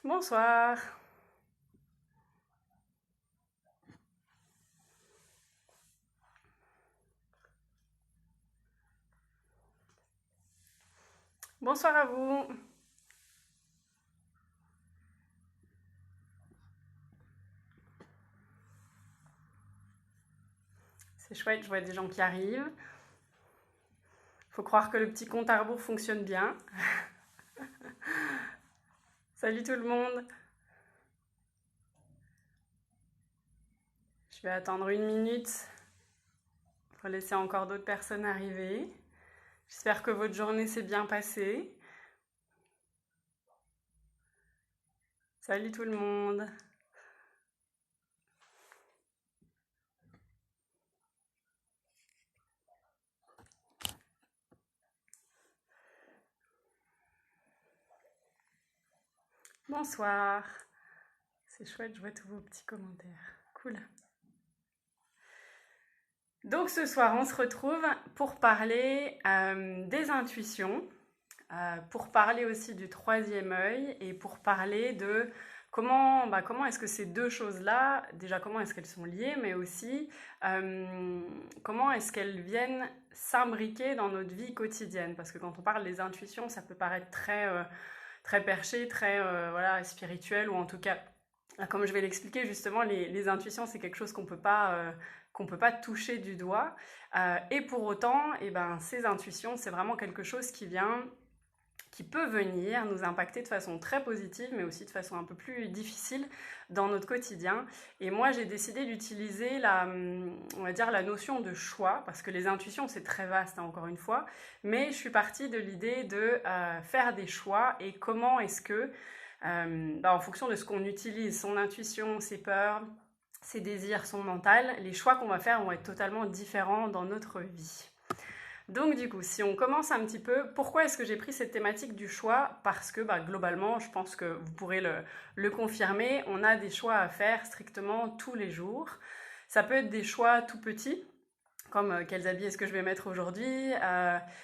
Bonsoir. Bonsoir à vous. C'est chouette, je vois des gens qui arrivent. Faut croire que le petit compte à rebours fonctionne bien. Salut tout le monde. Je vais attendre une minute pour laisser encore d'autres personnes arriver. J'espère que votre journée s'est bien passée. Salut tout le monde. Bonsoir. C'est chouette, je vois tous vos petits commentaires. Cool. Donc ce soir, on se retrouve pour parler des intuitions, pour parler aussi du troisième œil et pour parler de comment est-ce que ces deux choses-là, déjà comment est-ce qu'elles sont liées, mais aussi comment est-ce qu'elles viennent s'imbriquer dans notre vie quotidienne. Parce que quand on parle des intuitions, ça peut paraître très perché, très voilà, spirituel, ou en tout cas, comme je vais l'expliquer justement, les intuitions, c'est quelque chose qu'on peut pas toucher du doigt. Et pour autant, eh ben, ces intuitions, c'est vraiment quelque chose qui peut venir nous impacter de façon très positive, mais aussi de façon un peu plus difficile dans notre quotidien. Et moi, j'ai décidé d'utiliser on va dire, la notion de choix, parce que les intuitions, c'est très vaste, hein, encore une fois, mais je suis partie de l'idée de faire des choix et comment est-ce que, en fonction de ce qu'on utilise, son intuition, ses peurs, ses désirs, son mental, les choix qu'on va faire vont être totalement différents dans notre vie. Donc du coup, si on commence un petit peu, pourquoi est-ce que j'ai pris cette thématique du choix? Parce que globalement, je pense que vous pourrez le confirmer, on a des choix à faire strictement tous les jours. Ça peut être des choix tout petits, comme quels habits est-ce que je vais mettre aujourd'hui.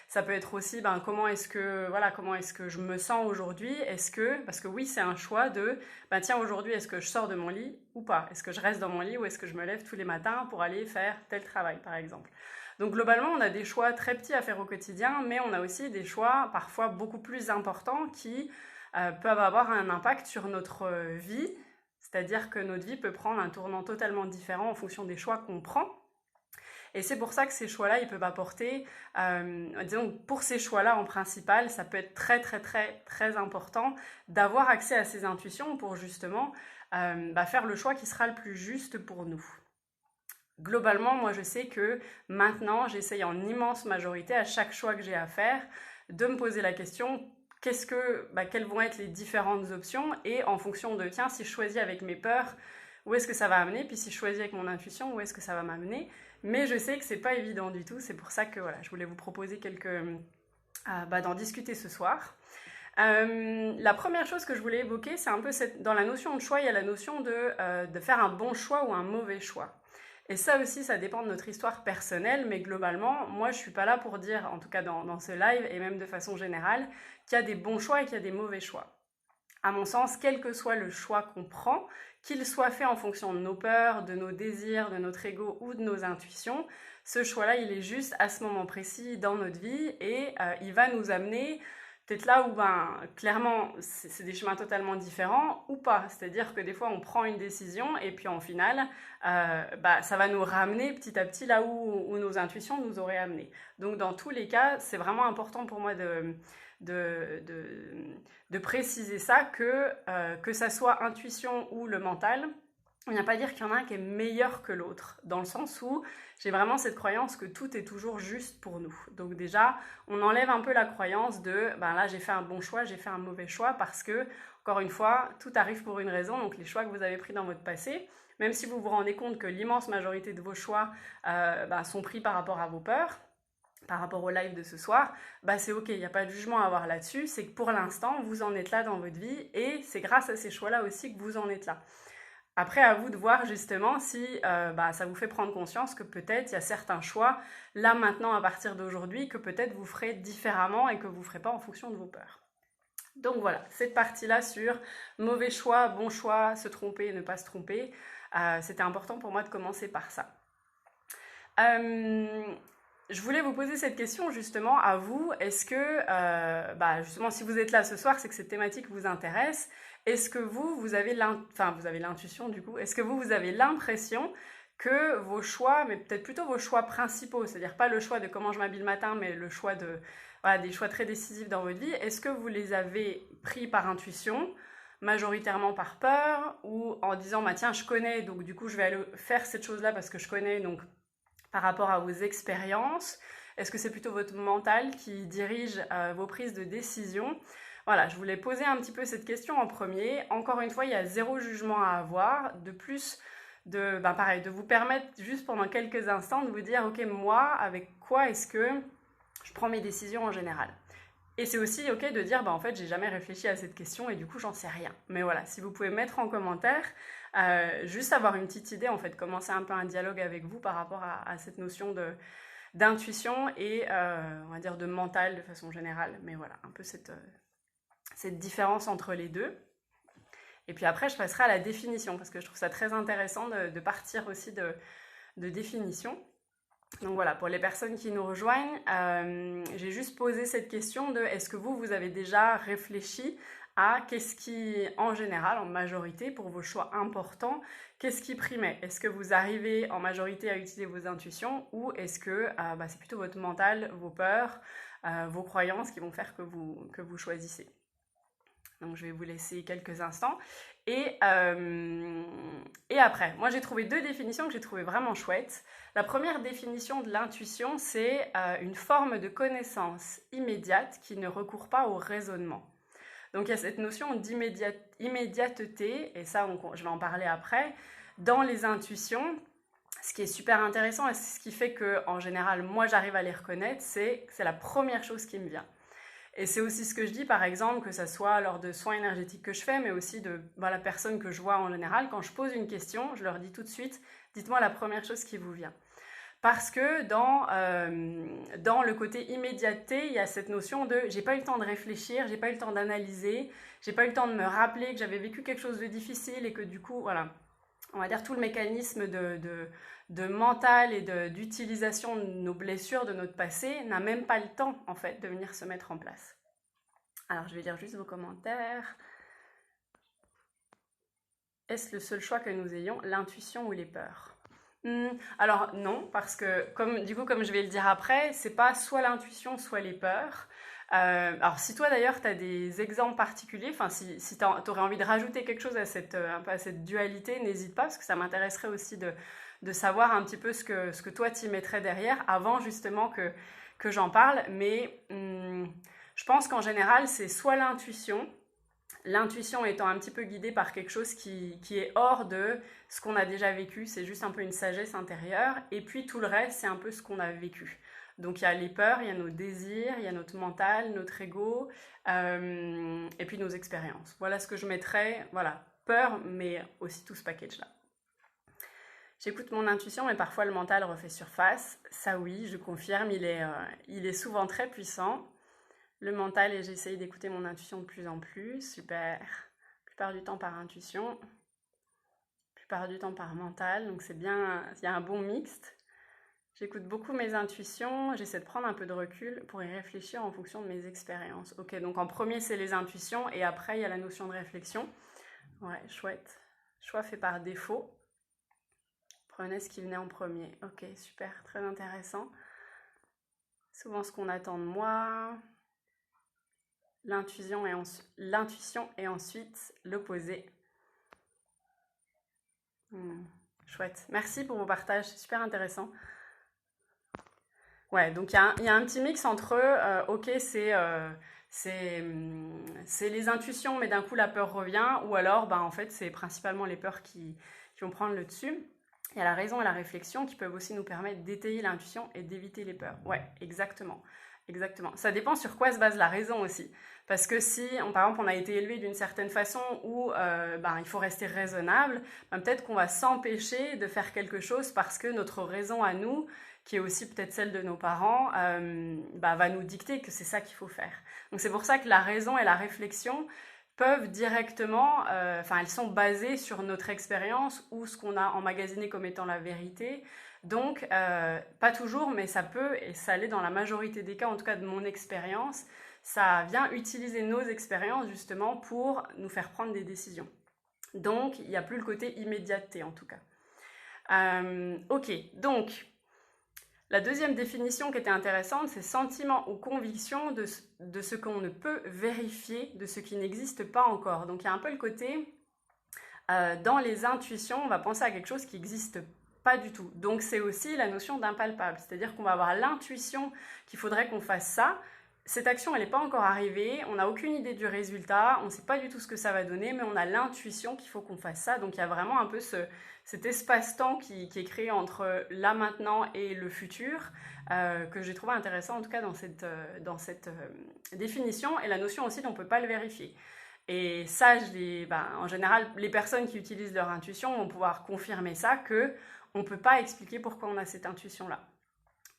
Ça peut être aussi comment est-ce que je me sens aujourd'hui. Parce que oui, c'est un choix de tiens, aujourd'hui, est-ce que je sors de mon lit ou pas? Est-ce que je reste dans mon lit ou est-ce que je me lève tous les matins pour aller faire tel travail, par exemple? Donc globalement, on a des choix très petits à faire au quotidien, mais on a aussi des choix parfois beaucoup plus importants qui peuvent avoir un impact sur notre vie. C'est-à-dire que notre vie peut prendre un tournant totalement différent en fonction des choix qu'on prend. Et c'est pour ça que ces choix-là, ils peuvent apporter, disons, pour ces choix-là en principal, ça peut être très très très très important d'avoir accès à ces intuitions pour justement faire le choix qui sera le plus juste pour nous. Globalement, moi je sais que maintenant, j'essaye en immense majorité à chaque choix que j'ai à faire de me poser la question quelles vont être les différentes options et en fonction de tiens, si je choisis avec mes peurs, où est-ce que ça va amener, puis si je choisis avec mon intuition, où est-ce que ça va m'amener. Mais je sais que c'est pas évident du tout, c'est pour ça que voilà, je voulais vous proposer d'en discuter ce soir. La première chose que je voulais évoquer, c'est un peu dans la notion de choix, il y a la notion de faire un bon choix ou un mauvais choix. Et ça aussi, ça dépend de notre histoire personnelle, mais globalement, moi, je suis pas là pour dire, en tout cas dans ce live, et même de façon générale, qu'il y a des bons choix et qu'il y a des mauvais choix. À mon sens, quel que soit le choix qu'on prend, qu'il soit fait en fonction de nos peurs, de nos désirs, de notre ego ou de nos intuitions, ce choix-là, il est juste à ce moment précis dans notre vie et il va nous amener peut-être là où clairement c'est des chemins totalement différents ou pas. C'est-à-dire que des fois on prend une décision et puis en final ça va nous ramener petit à petit là où nos intuitions nous auraient amené. Donc dans tous les cas, c'est vraiment important pour moi de préciser ça, que ça soit intuition ou le mental. On ne vient pas dire qu'il y en a un qui est meilleur que l'autre, dans le sens où j'ai vraiment cette croyance que tout est toujours juste pour nous. Donc déjà, on enlève un peu la croyance de là j'ai fait un bon choix, j'ai fait un mauvais choix, parce que, encore une fois, tout arrive pour une raison. Donc les choix que vous avez pris dans votre passé, même si vous vous rendez compte que l'immense majorité de vos choix sont pris par rapport à vos peurs, par rapport au live de ce soir, c'est ok, il n'y a pas de jugement à avoir là-dessus, c'est que pour l'instant, vous en êtes là dans votre vie et c'est grâce à ces choix-là aussi que vous en êtes là. Après, à vous de voir justement si ça vous fait prendre conscience que peut-être il y a certains choix, là maintenant à partir d'aujourd'hui, que peut-être vous ferez différemment et que vous ne ferez pas en fonction de vos peurs. Donc voilà, cette partie-là sur mauvais choix, bon choix, se tromper, ne pas se tromper, c'était important pour moi de commencer par ça. Je voulais vous poser cette question justement à vous. Est-ce que, justement, si vous êtes là ce soir, c'est que cette thématique vous intéresse. Est-ce que vous avez l'intuition du coup, est-ce que vous avez l'impression que vos choix, mais peut-être plutôt vos choix principaux, c'est-à-dire pas le choix de comment je m'habille le matin, mais le choix voilà, des choix très décisifs dans votre vie, est-ce que vous les avez pris par intuition, majoritairement par peur, ou en disant, bah tiens, je connais, donc du coup je vais aller faire cette chose-là parce que je connais, donc par rapport à vos expériences? Est-ce que c'est plutôt votre mental qui dirige vos prises de décision? Voilà, je voulais poser un petit peu cette question en premier. Encore une fois, il y a zéro jugement à avoir. De plus, pareil, de vous permettre juste pendant quelques instants de vous dire, ok, moi, avec quoi est-ce que je prends mes décisions en général? Et c'est aussi ok de dire, en fait, j'ai jamais réfléchi à cette question et du coup, j'en sais rien. Mais voilà, si vous pouvez mettre en commentaire, juste avoir une petite idée, en fait, commencer un peu un dialogue avec vous par rapport à cette notion d'intuition et, on va dire, de mental de façon générale. Mais voilà, un peu cette différence entre les deux. Et puis après, je passerai à la définition, parce que je trouve ça très intéressant de partir aussi de définition. Donc voilà, pour les personnes qui nous rejoignent, j'ai juste posé cette question de est-ce que vous avez déjà réfléchi à qu'est-ce qui, en général, en majorité, pour vos choix importants, qu'est-ce qui primait? Est-ce que vous arrivez en majorité à utiliser vos intuitions ou est-ce que c'est plutôt votre mental, vos peurs, vos croyances qui vont faire que vous choisissez? Donc je vais vous laisser quelques instants. Et après, moi j'ai trouvé deux définitions que j'ai trouvées vraiment chouettes. La première définition de l'intuition, c'est une forme de connaissance immédiate qui ne recourt pas au raisonnement. Donc il y a cette notion d'immédiateté, et ça je vais en parler après, dans les intuitions. Ce qui est super intéressant et ce qui fait que en général moi j'arrive à les reconnaître, c'est la première chose qui me vient. Et c'est aussi ce que je dis, par exemple, que ça soit lors de soins énergétiques que je fais, mais aussi de la personne que je vois en général. Quand je pose une question, je leur dis tout de suite, dites-moi la première chose qui vous vient. Parce que dans le côté immédiateté, il y a cette notion de j'ai pas eu le temps de réfléchir, j'ai pas eu le temps d'analyser, j'ai pas eu le temps de me rappeler que j'avais vécu quelque chose de difficile et que du coup, voilà, on va dire tout le mécanisme de mental et d'utilisation de nos blessures, de notre passé, n'a même pas le temps, en fait, de venir se mettre en place. Alors, je vais lire juste vos commentaires. Est-ce le seul choix que nous ayons, l'intuition ou les peurs? Alors, non, parce que, comme je vais le dire après, c'est pas soit l'intuition, soit les peurs. Alors, si toi, d'ailleurs, tu as des exemples particuliers, enfin, si tu aurais envie de rajouter quelque chose un peu à cette dualité, n'hésite pas, parce que ça m'intéresserait aussi de savoir un petit peu ce que toi t'y mettrais derrière avant justement que j'en parle. Mais je pense qu'en général, c'est soit l'intuition étant un petit peu guidée par quelque chose qui est hors de ce qu'on a déjà vécu, c'est juste un peu une sagesse intérieure, et puis tout le reste, c'est un peu ce qu'on a vécu. Donc il y a les peurs, il y a nos désirs, il y a notre mental, notre ego, et puis nos expériences. Voilà ce que je mettrais, voilà, peur, mais aussi tout ce package-là. J'écoute mon intuition, mais parfois le mental refait surface. Ça oui, je confirme, il est souvent très puissant. Le mental, et j'essaye d'écouter mon intuition de plus en plus. Super. La plupart du temps par intuition. La plupart du temps par mental. Donc c'est bien, il y a un bon mixte. J'écoute beaucoup mes intuitions. J'essaie de prendre un peu de recul pour y réfléchir en fonction de mes expériences. Ok, donc en premier, c'est les intuitions. Et après, il y a la notion de réflexion. Ouais, chouette. Choix fait par défaut. Prenez ce qui venait en premier. Ok, super, très intéressant. Souvent ce qu'on attend de moi. L'intuition et ensuite l'opposé. Chouette. Merci pour vos partages, c'est super intéressant. Ouais, donc il y a un petit mix entre, ok, c'est les intuitions, mais d'un coup la peur revient, ou alors, en fait, c'est principalement les peurs qui vont prendre le dessus. Il y a la raison et la réflexion qui peuvent aussi nous permettre d'étayer l'intuition et d'éviter les peurs. Ouais, exactement. Exactement. Ça dépend sur quoi se base la raison aussi. Parce que si, par exemple, on a été élevé d'une certaine façon où il faut rester raisonnable, peut-être qu'on va s'empêcher de faire quelque chose parce que notre raison à nous, qui est aussi peut-être celle de nos parents, va nous dicter que c'est ça qu'il faut faire. Donc c'est pour ça que la raison et la réflexion peuvent directement, elles sont basées sur notre expérience ou ce qu'on a emmagasiné comme étant la vérité. Donc, pas toujours, mais ça peut, et ça l'est dans la majorité des cas, en tout cas de mon expérience, ça vient utiliser nos expériences justement pour nous faire prendre des décisions. Donc, il n'y a plus le côté immédiateté en tout cas. Ok, donc, la deuxième définition qui était intéressante, c'est sentiment ou conviction de ce qu'on ne peut vérifier, de ce qui n'existe pas encore. Donc, il y a un peu le côté, dans les intuitions, on va penser à quelque chose qui n'existe pas du tout. Donc, c'est aussi la notion d'impalpable, c'est-à-dire qu'on va avoir l'intuition qu'il faudrait qu'on fasse ça. Cette action, elle n'est pas encore arrivée, on n'a aucune idée du résultat, on ne sait pas du tout ce que ça va donner, mais on a l'intuition qu'il faut qu'on fasse ça. Donc il y a vraiment un peu cet espace-temps qui est créé entre là, maintenant et le futur, que j'ai trouvé intéressant en tout cas dans cette définition, et la notion aussi qu'on ne peut pas le vérifier. Et ça, en général, les personnes qui utilisent leur intuition vont pouvoir confirmer ça, qu'on ne peut pas expliquer pourquoi on a cette intuition-là.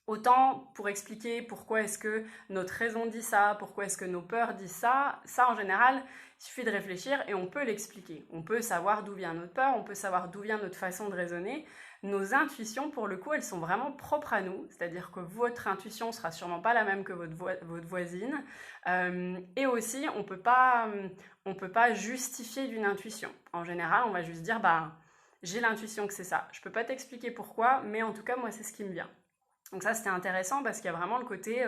Autant pour expliquer pourquoi est-ce que notre raison dit ça, pourquoi est-ce que nos peurs disent ça, ça en général, il suffit de réfléchir et on peut l'expliquer. On peut savoir d'où vient notre peur, on peut savoir d'où vient notre façon de raisonner. Nos intuitions, pour le coup, elles sont vraiment propres à nous, c'est-à-dire que votre intuition sera sûrement pas la même que votre voisine. Et aussi, on peut pas justifier d'une intuition. En général, on va juste dire, j'ai l'intuition que c'est ça. Je peux pas t'expliquer pourquoi, mais en tout cas, moi, c'est ce qui me vient. Donc ça, c'était intéressant parce qu'il y a vraiment le côté,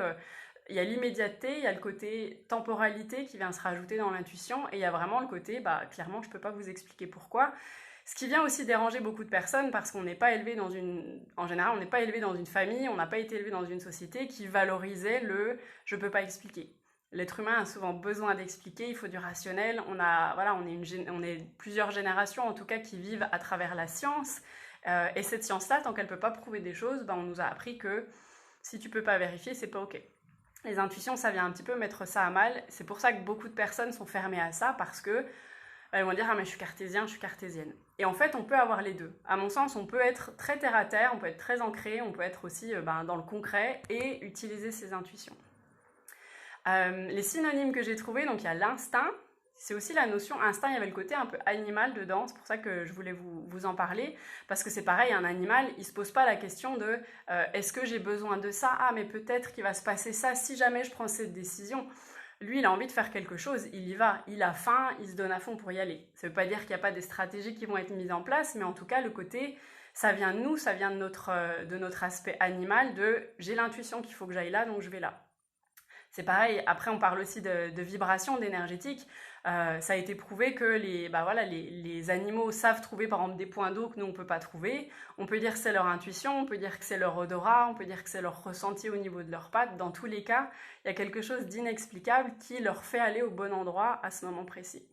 il y a l'immédiateté, il y a le côté temporalité qui vient se rajouter dans l'intuition, et il y a vraiment le côté, clairement, je ne peux pas vous expliquer pourquoi. Ce qui vient aussi déranger beaucoup de personnes parce qu'on n'est pas élevé en général, on n'est pas élevé dans une famille, on n'a pas été élevé dans une société qui valorisait le « je ne peux pas expliquer ». L'être humain a souvent besoin d'expliquer, il faut du rationnel. On est plusieurs générations en tout cas qui vivent à travers la science. Et cette science-là, tant qu'elle ne peut pas prouver des choses, on nous a appris que si tu ne peux pas vérifier, c'est pas ok. Les intuitions, ça vient un petit peu mettre ça à mal. C'est pour ça que beaucoup de personnes sont fermées à ça, parce que elles vont dire « Ah mais je suis cartésien, je suis cartésienne ». Et en fait, on peut avoir les deux. À mon sens, on peut être très terre à terre, on peut être très ancré, on peut être aussi dans le concret et utiliser ses intuitions. Les synonymes que j'ai trouvés, donc il y a l'instinct. C'est aussi la notion instinct, il y avait le côté un peu animal dedans, c'est pour ça que je voulais vous en parler, parce que c'est pareil, un animal, il ne se pose pas la question de est-ce que j'ai besoin de ça? Ah, mais peut-être qu'il va se passer ça si jamais je prends cette décision. Lui, il a envie de faire quelque chose, il y va, il a faim, il se donne à fond pour y aller. Ça ne veut pas dire qu'il n'y a pas des stratégies qui vont être mises en place, mais en tout cas, le côté, ça vient de nous, ça vient de notre aspect animal, de j'ai l'intuition qu'il faut que j'aille là, donc je vais là. C'est pareil, après on parle aussi de vibration, d'énergétique. Ça a été prouvé que les animaux savent trouver par exemple des points d'eau que nous on ne peut pas trouver. On peut dire que c'est leur intuition, on peut dire que c'est leur odorat, on peut dire que c'est leur ressenti au niveau de leurs pattes. Dans tous les cas, il y a quelque chose d'inexplicable qui leur fait aller au bon endroit à ce moment précis.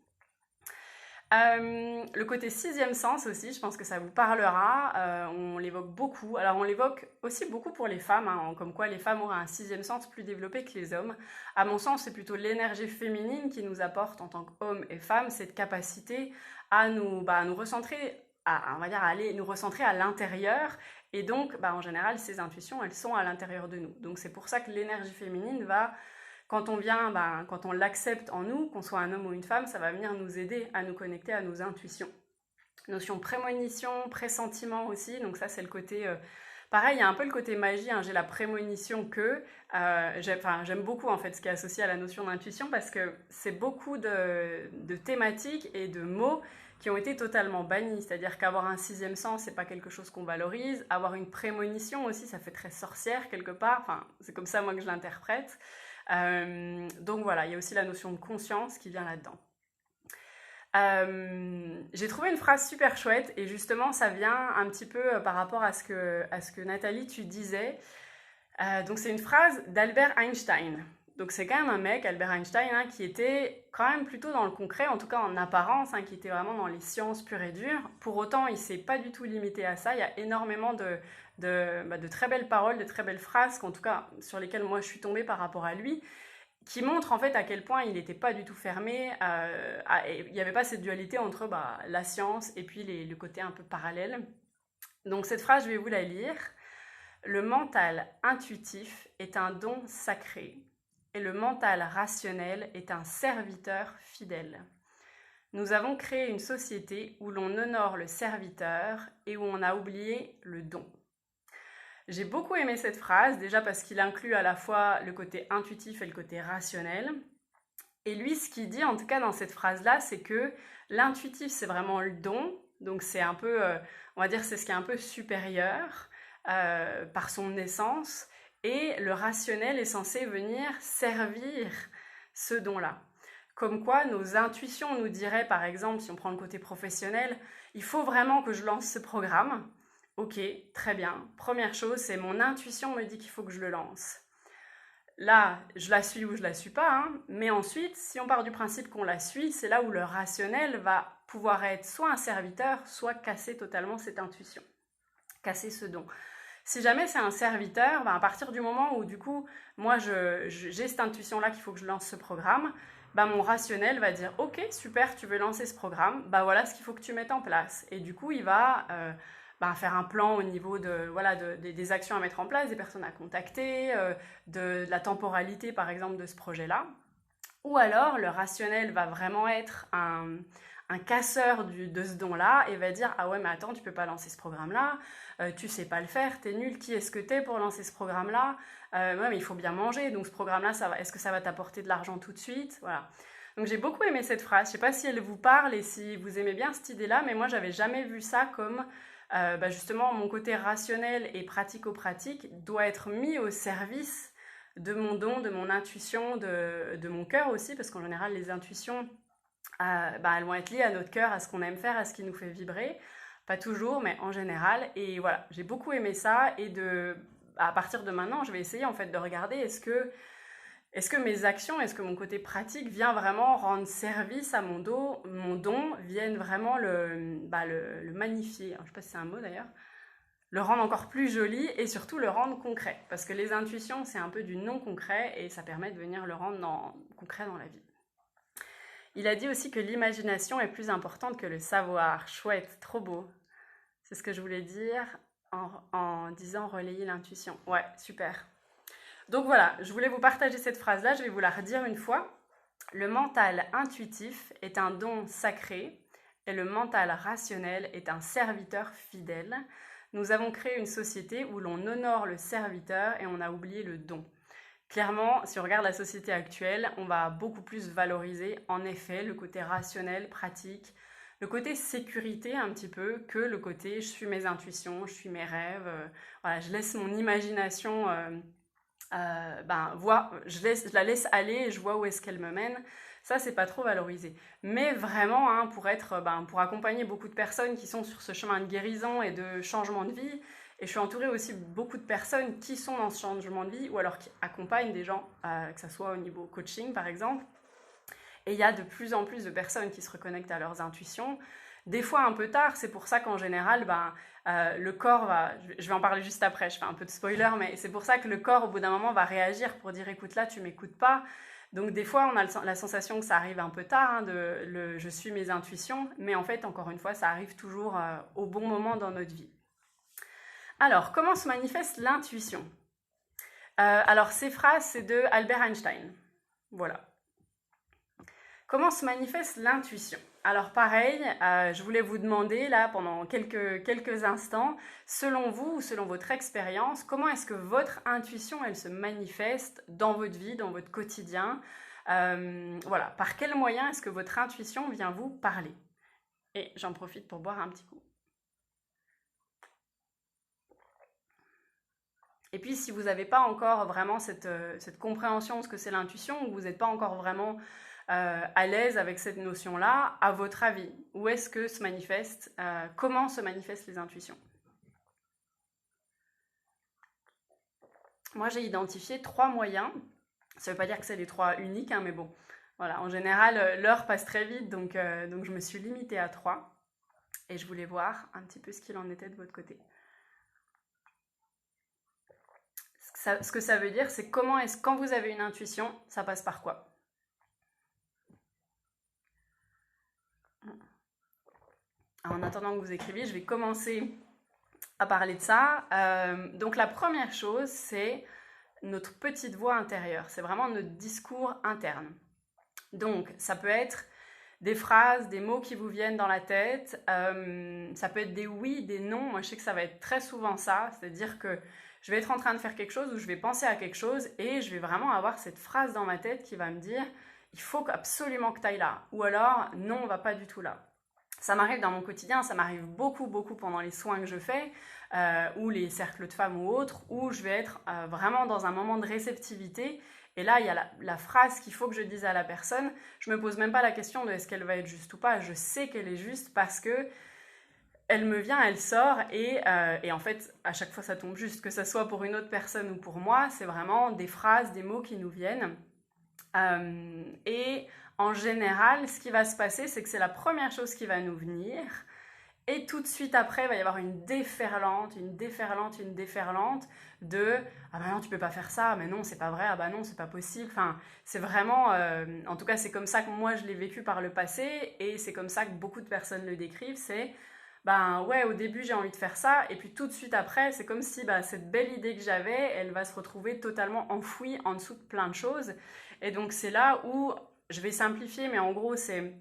Le côté sixième sens aussi, je pense que ça vous parlera, on l'évoque beaucoup. Alors on l'évoque aussi beaucoup pour les femmes, comme quoi les femmes auraient un sixième sens plus développé que les hommes. À mon sens, c'est plutôt l'énergie féminine qui nous apporte en tant qu'hommes et femmes cette capacité à nous recentrer, on va dire à aller nous recentrer à l'intérieur. Et donc, en général, ces intuitions, elles sont à l'intérieur de nous. Donc c'est pour ça que l'énergie féminine va... Quand on l'accepte en nous, qu'on soit un homme ou une femme, ça va venir nous aider à nous connecter à nos intuitions. Notion prémonition, pressentiment aussi, donc ça c'est le côté... pareil, il y a un peu le côté magie, j'ai la prémonition que... j'aime beaucoup en fait ce qui est associé à la notion d'intuition parce que c'est beaucoup de thématiques et de mots qui ont été totalement bannis, c'est-à-dire qu'avoir un sixième sens, c'est pas quelque chose qu'on valorise. Avoir une prémonition aussi, ça fait très sorcière quelque part, c'est comme ça moi que je l'interprète. Donc voilà, il y a aussi la notion de conscience qui vient là-dedans. J'ai trouvé une phrase super chouette et justement ça vient un petit peu par rapport à ce que Nathalie tu disais. Donc c'est une phrase d'Albert Einstein. Donc c'est quand même un mec, Albert Einstein, qui était quand même plutôt dans le concret, en tout cas en apparence, qui était vraiment dans les sciences pures et dures. Pour autant, il ne s'est pas du tout limité à ça. Il y a énormément de très belles paroles, de très belles phrases, en tout cas sur lesquelles moi je suis tombée par rapport à lui, qui montrent en fait à quel point il n'était pas du tout fermé. Il n'y avait pas cette dualité entre la science et puis le côté un peu parallèle. Donc cette phrase, je vais vous la lire. Le mental intuitif est un don sacré et le mental rationnel est un serviteur fidèle. Nous avons créé une société où l'on honore le serviteur et où on a oublié le don. J'ai beaucoup aimé cette phrase, déjà parce qu'il inclut à la fois le côté intuitif et le côté rationnel. Et lui, ce qu'il dit, en tout cas dans cette phrase-là, c'est que l'intuitif, c'est vraiment le don. Donc c'est un peu, on va dire, c'est ce qui est un peu supérieur par son essence. Et le rationnel est censé venir servir ce don-là. Comme quoi, nos intuitions nous diraient, par exemple, si on prend le côté professionnel, il faut vraiment que je lance ce programme. Ok, très bien. Première chose, c'est mon intuition me dit qu'il faut que je le lance. Là, je la suis ou je la suis pas, hein, mais ensuite, si on part du principe qu'on la suit, c'est là où le rationnel va pouvoir être soit un serviteur, soit casser totalement cette intuition, casser ce don. Si jamais c'est un serviteur, ben à partir du moment où du coup, moi j'ai cette intuition-là qu'il faut que je lance ce programme, ben mon rationnel va dire ok, super, tu veux lancer ce programme, ben voilà ce qu'il faut que tu mettes en place. Et du coup, il va faire un plan au niveau des actions à mettre en place, des personnes à contacter, de la temporalité par exemple de ce projet-là. Ou alors le rationnel va vraiment être un casseur de ce don-là et va dire « Ah ouais, mais attends, tu peux pas lancer ce programme-là, tu sais pas le faire, t'es nul, qui est-ce que t'es pour lancer ce programme-là ouais, mais il faut bien manger, donc ce programme-là, est-ce que ça va t'apporter de l'argent tout de suite ?» Voilà. Donc j'ai beaucoup aimé cette phrase, je sais pas si elle vous parle et si vous aimez bien cette idée-là, mais moi j'avais jamais vu ça comme justement mon côté rationnel et pratico-pratique doit être mis au service de mon don, de mon intuition, de mon cœur aussi, parce qu'en général les intuitions elles vont être liées à notre cœur, à ce qu'on aime faire, à ce qui nous fait vibrer. Pas toujours, mais en général. Et voilà, j'ai beaucoup aimé ça. Et à partir de maintenant, je vais essayer en fait de regarder est-ce que mes actions, est-ce que mon côté pratique vient vraiment rendre service à mon don, viennent vraiment le magnifier. Je ne sais pas si c'est un mot d'ailleurs. Le rendre encore plus joli et surtout le rendre concret. Parce que les intuitions, c'est un peu du non concret et ça permet de venir le rendre concret dans la vie. Il a dit aussi que l'imagination est plus importante que le savoir. Chouette, trop beau. C'est ce que je voulais dire en disant relayer l'intuition. Ouais, super. Donc voilà, je voulais vous partager cette phrase-là, je vais vous la redire une fois. Le mental intuitif est un don sacré et le mental rationnel est un serviteur fidèle. Nous avons créé une société où l'on honore le serviteur et on a oublié le don. Clairement, si on regarde la société actuelle, on va beaucoup plus valoriser, en effet, le côté rationnel, pratique, le côté sécurité un petit peu, que le côté je suis mes intuitions, je suis mes rêves, voilà, je laisse mon imagination, je la laisse aller et je vois où est-ce qu'elle me mène. Ça, c'est pas trop valorisé. Mais vraiment, hein, pour accompagner beaucoup de personnes qui sont sur ce chemin de guérison et de changement de vie, et je suis entourée aussi de beaucoup de personnes qui sont dans ce changement de vie ou alors qui accompagnent des gens, que ce soit au niveau coaching par exemple. Et il y a de plus en plus de personnes qui se reconnectent à leurs intuitions. Des fois un peu tard, c'est pour ça qu'en général, le corps va... Je vais en parler juste après, je fais un peu de spoiler, mais c'est pour ça que le corps, au bout d'un moment, va réagir pour dire « écoute, là, tu m'écoutes pas ». Donc des fois, on a la sensation que ça arrive un peu tard, hein, je suis mes intuitions, mais en fait, encore une fois, ça arrive toujours au bon moment dans notre vie. Alors, comment se manifeste l'intuition ? Alors, ces phrases, c'est de Albert Einstein. Voilà. Comment se manifeste l'intuition ? Alors pareil, je voulais vous demander là pendant quelques instants, selon vous ou selon votre expérience, comment est-ce que votre intuition, elle se manifeste dans votre vie, dans votre quotidien ? Voilà, par quel moyen est-ce que votre intuition vient vous parler ? Et j'en profite pour boire un petit coup. Et puis, si vous n'avez pas encore vraiment cette compréhension de ce que c'est l'intuition, ou vous n'êtes pas encore vraiment à l'aise avec cette notion-là, à votre avis, où est-ce que se manifeste, comment se manifestent les intuitions ? Moi, j'ai identifié 3 moyens. Ça ne veut pas dire que c'est les 3 uniques, hein, mais bon, voilà. En général, l'heure passe très vite, donc je me suis limitée à 3. Et je voulais voir un petit peu ce qu'il en était de votre côté. Ce que ça veut dire, c'est quand vous avez une intuition, ça passe par quoi ? En attendant que vous écriviez, je vais commencer à parler de ça. Donc la première chose, c'est notre petite voix intérieure. C'est vraiment notre discours interne. Donc ça peut être des phrases, des mots qui vous viennent dans la tête. Ça peut être des oui, des non. Moi, je sais que ça va être très souvent ça. C'est-à-dire que je vais être en train de faire quelque chose ou je vais penser à quelque chose et je vais vraiment avoir cette phrase dans ma tête qui va me dire il faut absolument que tu ailles là. Ou alors non, on va pas du tout là. Ça m'arrive dans mon quotidien, ça m'arrive beaucoup, beaucoup pendant les soins que je fais, ou les cercles de femmes ou autres, où je vais être vraiment dans un moment de réceptivité. Et là, il y a la phrase qu'il faut que je dise à la personne. Je me pose même pas la question de est-ce qu'elle va être juste ou pas. Je sais qu'elle est juste parce que elle me vient, elle sort, et en fait, à chaque fois, ça tombe juste. Que ce soit pour une autre personne ou pour moi, c'est vraiment des phrases, des mots qui nous viennent. Et en général, ce qui va se passer, c'est que c'est la première chose qui va nous venir. Et tout de suite après, il va y avoir une déferlante de ah bah non, tu peux pas faire ça, mais non, c'est pas vrai, ah bah non, c'est pas possible. Enfin, c'est vraiment, en tout cas, c'est comme ça que moi je l'ai vécu par le passé, et c'est comme ça que beaucoup de personnes le décrivent. C'est ben ouais, au début j'ai envie de faire ça, et puis tout de suite après, c'est comme si bah, cette belle idée que j'avais, elle va se retrouver totalement enfouie en dessous de plein de choses. Et donc c'est là où je vais simplifier, mais en gros c'est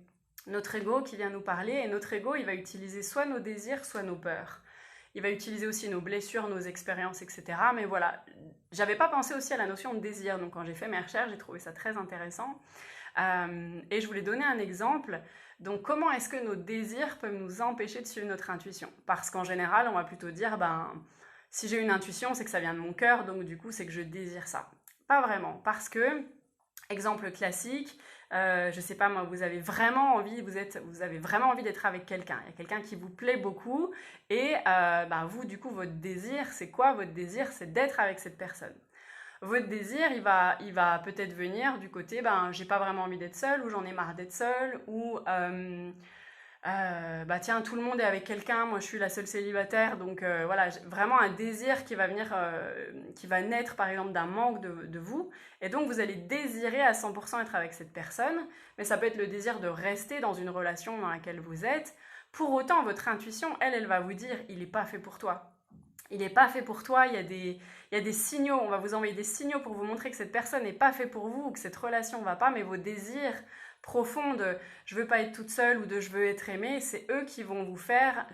notre ego qui vient nous parler, et notre ego il va utiliser soit nos désirs, soit nos peurs. Il va utiliser aussi nos blessures, nos expériences, etc. Mais voilà, j'avais pas pensé aussi à la notion de désir, donc quand j'ai fait mes recherches, j'ai trouvé ça très intéressant. Et je voulais donner un exemple. Donc comment est-ce que nos désirs peuvent nous empêcher de suivre notre intuition? Parce qu'en général, on va plutôt dire, ben, si j'ai une intuition, c'est que ça vient de mon cœur, donc du coup, c'est que je désire ça. Pas vraiment, parce que, exemple classique, je sais pas moi, vous avez vraiment envie d'être avec quelqu'un. Il y a quelqu'un qui vous plaît beaucoup, et ben, vous, du coup, votre désir, c'est quoi? Votre désir, c'est d'être avec cette personne. Votre désir, il va peut-être venir du côté, ben, j'ai pas vraiment envie d'être seule, ou j'en ai marre d'être seule, ou bah tiens, tout le monde est avec quelqu'un, moi je suis la seule célibataire, donc voilà, vraiment un désir qui va venir, qui va naître par exemple d'un manque de vous, et donc vous allez désirer à 100% être avec cette personne, mais ça peut être le désir de rester dans une relation dans laquelle vous êtes. Pour autant, votre intuition, elle va vous dire, il n'est pas fait pour toi. Il n'est pas fait pour toi, il y a des signaux, on va vous envoyer des signaux pour vous montrer que cette personne n'est pas fait pour vous, ou que cette relation ne va pas, mais vos désirs profonds de je veux pas être toute seule ou de je veux être aimée, c'est eux qui vont vous faire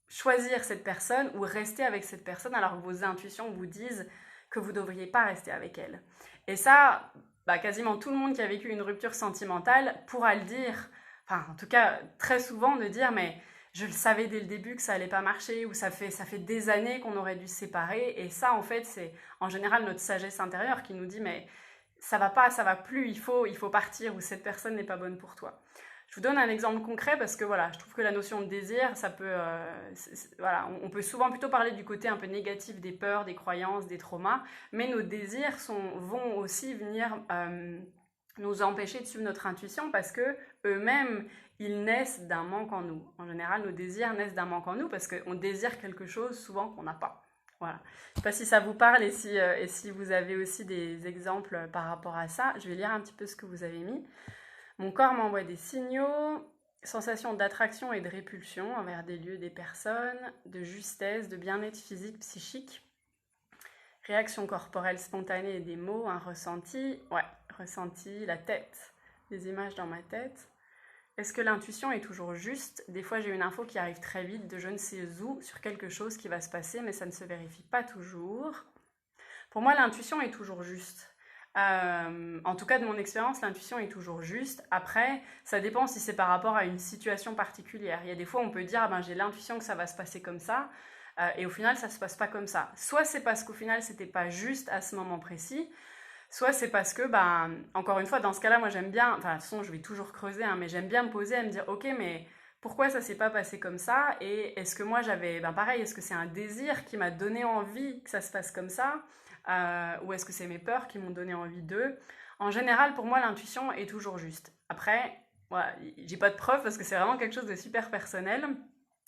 choisir cette personne ou rester avec cette personne, alors que vos intuitions vous disent que vous ne devriez pas rester avec elle. Et ça, bah, quasiment tout le monde qui a vécu une rupture sentimentale pourra le dire, enfin en tout cas très souvent de dire mais je le savais dès le début que ça allait pas marcher, ou ça fait des années qu'on aurait dû se séparer, et ça en fait c'est en général notre sagesse intérieure qui nous dit mais ça va pas, ça va plus, il faut partir, ou cette personne n'est pas bonne pour toi. Je vous donne un exemple concret parce que voilà, je trouve que la notion de désir, ça peut, voilà, on peut souvent plutôt parler du côté un peu négatif des peurs, des croyances, des traumas, mais nos désirs vont aussi venir nous empêcher de suivre notre intuition parce que eux-mêmes, ils naissent d'un manque en nous. En général, nos désirs naissent d'un manque en nous parce qu'on désire quelque chose souvent qu'on n'a pas. Voilà. Je ne sais pas si ça vous parle, et si vous avez aussi des exemples par rapport à ça. Je vais lire un petit peu ce que vous avez mis. Mon corps m'envoie des signaux, sensation d'attraction et de répulsion envers des lieux, des personnes, de justesse, de bien-être physique, psychique, réaction corporelle spontanée et des mots, un ressenti, ouais, ressenti, la tête, des images dans ma tête. Est-ce que l'intuition est toujours juste? Des fois, j'ai une info qui arrive très vite de je ne sais où sur quelque chose qui va se passer, mais ça ne se vérifie pas toujours. Pour moi, l'intuition est toujours juste. En tout cas, de mon expérience, l'intuition est toujours juste. Après, ça dépend si c'est par rapport à une situation particulière. Il y a des fois, on peut dire, ah ben, j'ai l'intuition que ça va se passer comme ça, et au final, ça ne se passe pas comme ça. Soit c'est parce qu'au final, c'était pas juste à ce moment précis, soit c'est parce que, ben, encore une fois, dans ce cas-là, moi j'aime bien, enfin de toute façon je vais toujours creuser, hein, mais j'aime bien me poser, à me dire, ok, mais pourquoi ça s'est pas passé comme ça? Et est-ce que moi j'avais, ben pareil, est-ce que c'est un désir qui m'a donné envie que ça se passe comme ça? Ou est-ce que c'est mes peurs qui m'ont donné envie d'eux? En général, pour moi, l'intuition est toujours juste. Après, voilà, j'ai pas de preuves parce que c'est vraiment quelque chose de super personnel.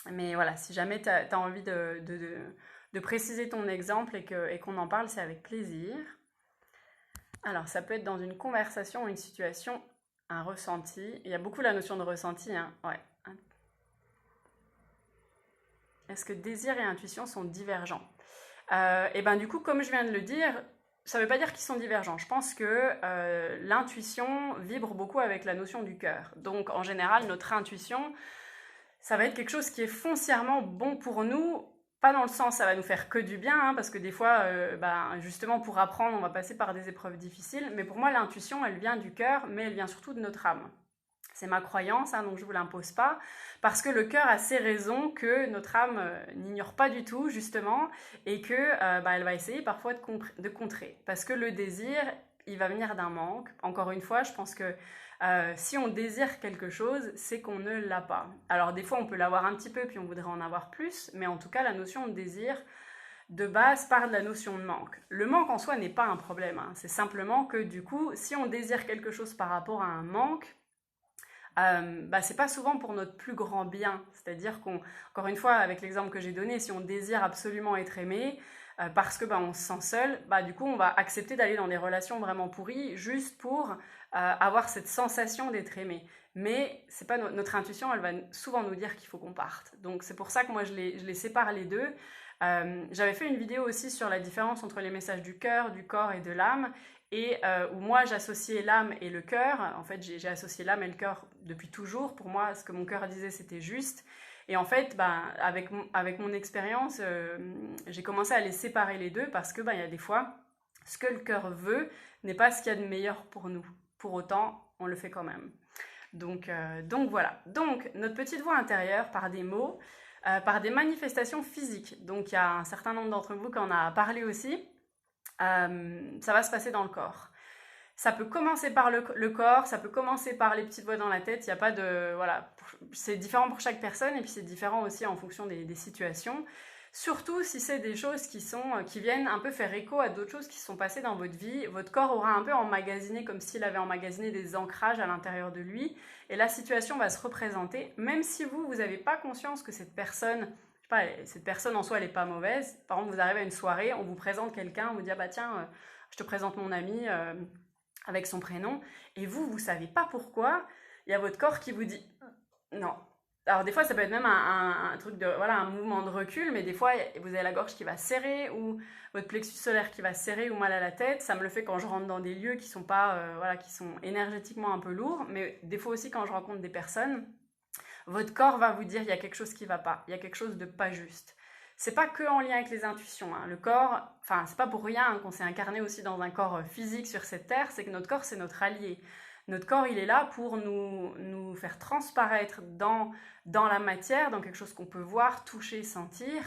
Mais voilà, si jamais tu as envie de préciser ton exemple et qu'on en parle, c'est avec plaisir. Alors, ça peut être dans une conversation ou une situation, un ressenti. Il y a beaucoup la notion de ressenti, hein. Ouais. Est-ce que désir et intuition sont divergents? Et ben du coup, comme je viens de le dire, ça ne veut pas dire qu'ils sont divergents. Je pense que l'intuition vibre beaucoup avec la notion du cœur. Donc en général, notre intuition, ça va être quelque chose qui est foncièrement bon pour nous, pas dans le sens ça va nous faire que du bien, hein, parce que des fois, justement pour apprendre, on va passer par des épreuves difficiles, mais pour moi l'intuition, elle vient du cœur, mais elle vient surtout de notre âme. C'est ma croyance, hein, donc je ne vous l'impose pas, parce que le cœur a ses raisons que notre âme n'ignore pas du tout, justement, et que elle va essayer parfois de contrer. Parce que le désir, il va venir d'un manque. Encore une fois, je pense que si on désire quelque chose, c'est qu'on ne l'a pas. Alors des fois, on peut l'avoir un petit peu, puis on voudrait en avoir plus, mais en tout cas, la notion de désir, de base, part de la notion de manque. Le manque en soi n'est pas un problème, hein. C'est simplement que du coup, si on désire quelque chose par rapport à un manque, c'est pas souvent pour notre plus grand bien. C'est-à-dire encore une fois, avec l'exemple que j'ai donné, si on désire absolument être aimé, parce que on se sent seul, du coup on va accepter d'aller dans des relations vraiment pourries juste pour avoir cette sensation d'être aimé. Mais c'est pas notre intuition, elle va souvent nous dire qu'il faut qu'on parte. Donc c'est pour ça que moi je les sépare les deux. J'avais fait une vidéo aussi sur la différence entre les messages du cœur, du corps et de l'âme, et où moi j'associais l'âme et le cœur. En fait, j'ai associé l'âme et le cœur depuis toujours. Pour moi, ce que mon cœur disait, c'était juste. Et en fait, avec mon expérience, j'ai commencé à les séparer les deux parce que il y a des fois, ce que le cœur veut n'est pas ce qu'il y a de meilleur pour nous. Pour autant, on le fait quand même. Donc voilà. Donc, notre petite voix intérieure, par des mots, par des manifestations physiques. Donc, il y a un certain nombre d'entre vous qui en a parlé aussi. Ça va se passer dans le corps. Ça peut commencer par le corps, ça peut commencer par les petites voix dans la tête. Il n'y a pas de... Voilà, c'est différent pour chaque personne et puis c'est différent aussi en fonction des situations. Surtout si c'est des choses qui viennent un peu faire écho à d'autres choses qui se sont passées dans votre vie. Votre corps aura un peu emmagasiné comme s'il avait emmagasiné des ancrages à l'intérieur de lui. Et la situation va se représenter, même si vous n'avez pas conscience que cette personne... cette personne en soi, elle n'est pas mauvaise. Par exemple, vous arrivez à une soirée, on vous présente quelqu'un, on vous dit, tiens, je te présente mon ami avec son prénom. Et vous ne savez pas pourquoi, il y a votre corps qui vous dit, non. Alors des fois, ça peut être même un truc de, un mouvement de recul, mais des fois, vous avez la gorge qui va serrer, ou votre plexus solaire qui va serrer, ou mal à la tête. Ça me le fait quand je rentre dans des lieux qui sont qui sont énergétiquement un peu lourds, mais des fois aussi quand je rencontre des personnes. Votre corps va vous dire il y a quelque chose qui ne va pas, il y a quelque chose de pas juste. C'est pas que en lien avec les intuitions, hein. Le corps, c'est pas pour rien qu'on s'est incarné aussi dans un corps physique sur cette terre, c'est que notre corps c'est notre allié. Notre corps il est là pour nous faire transparaître dans la matière, dans quelque chose qu'on peut voir, toucher, sentir,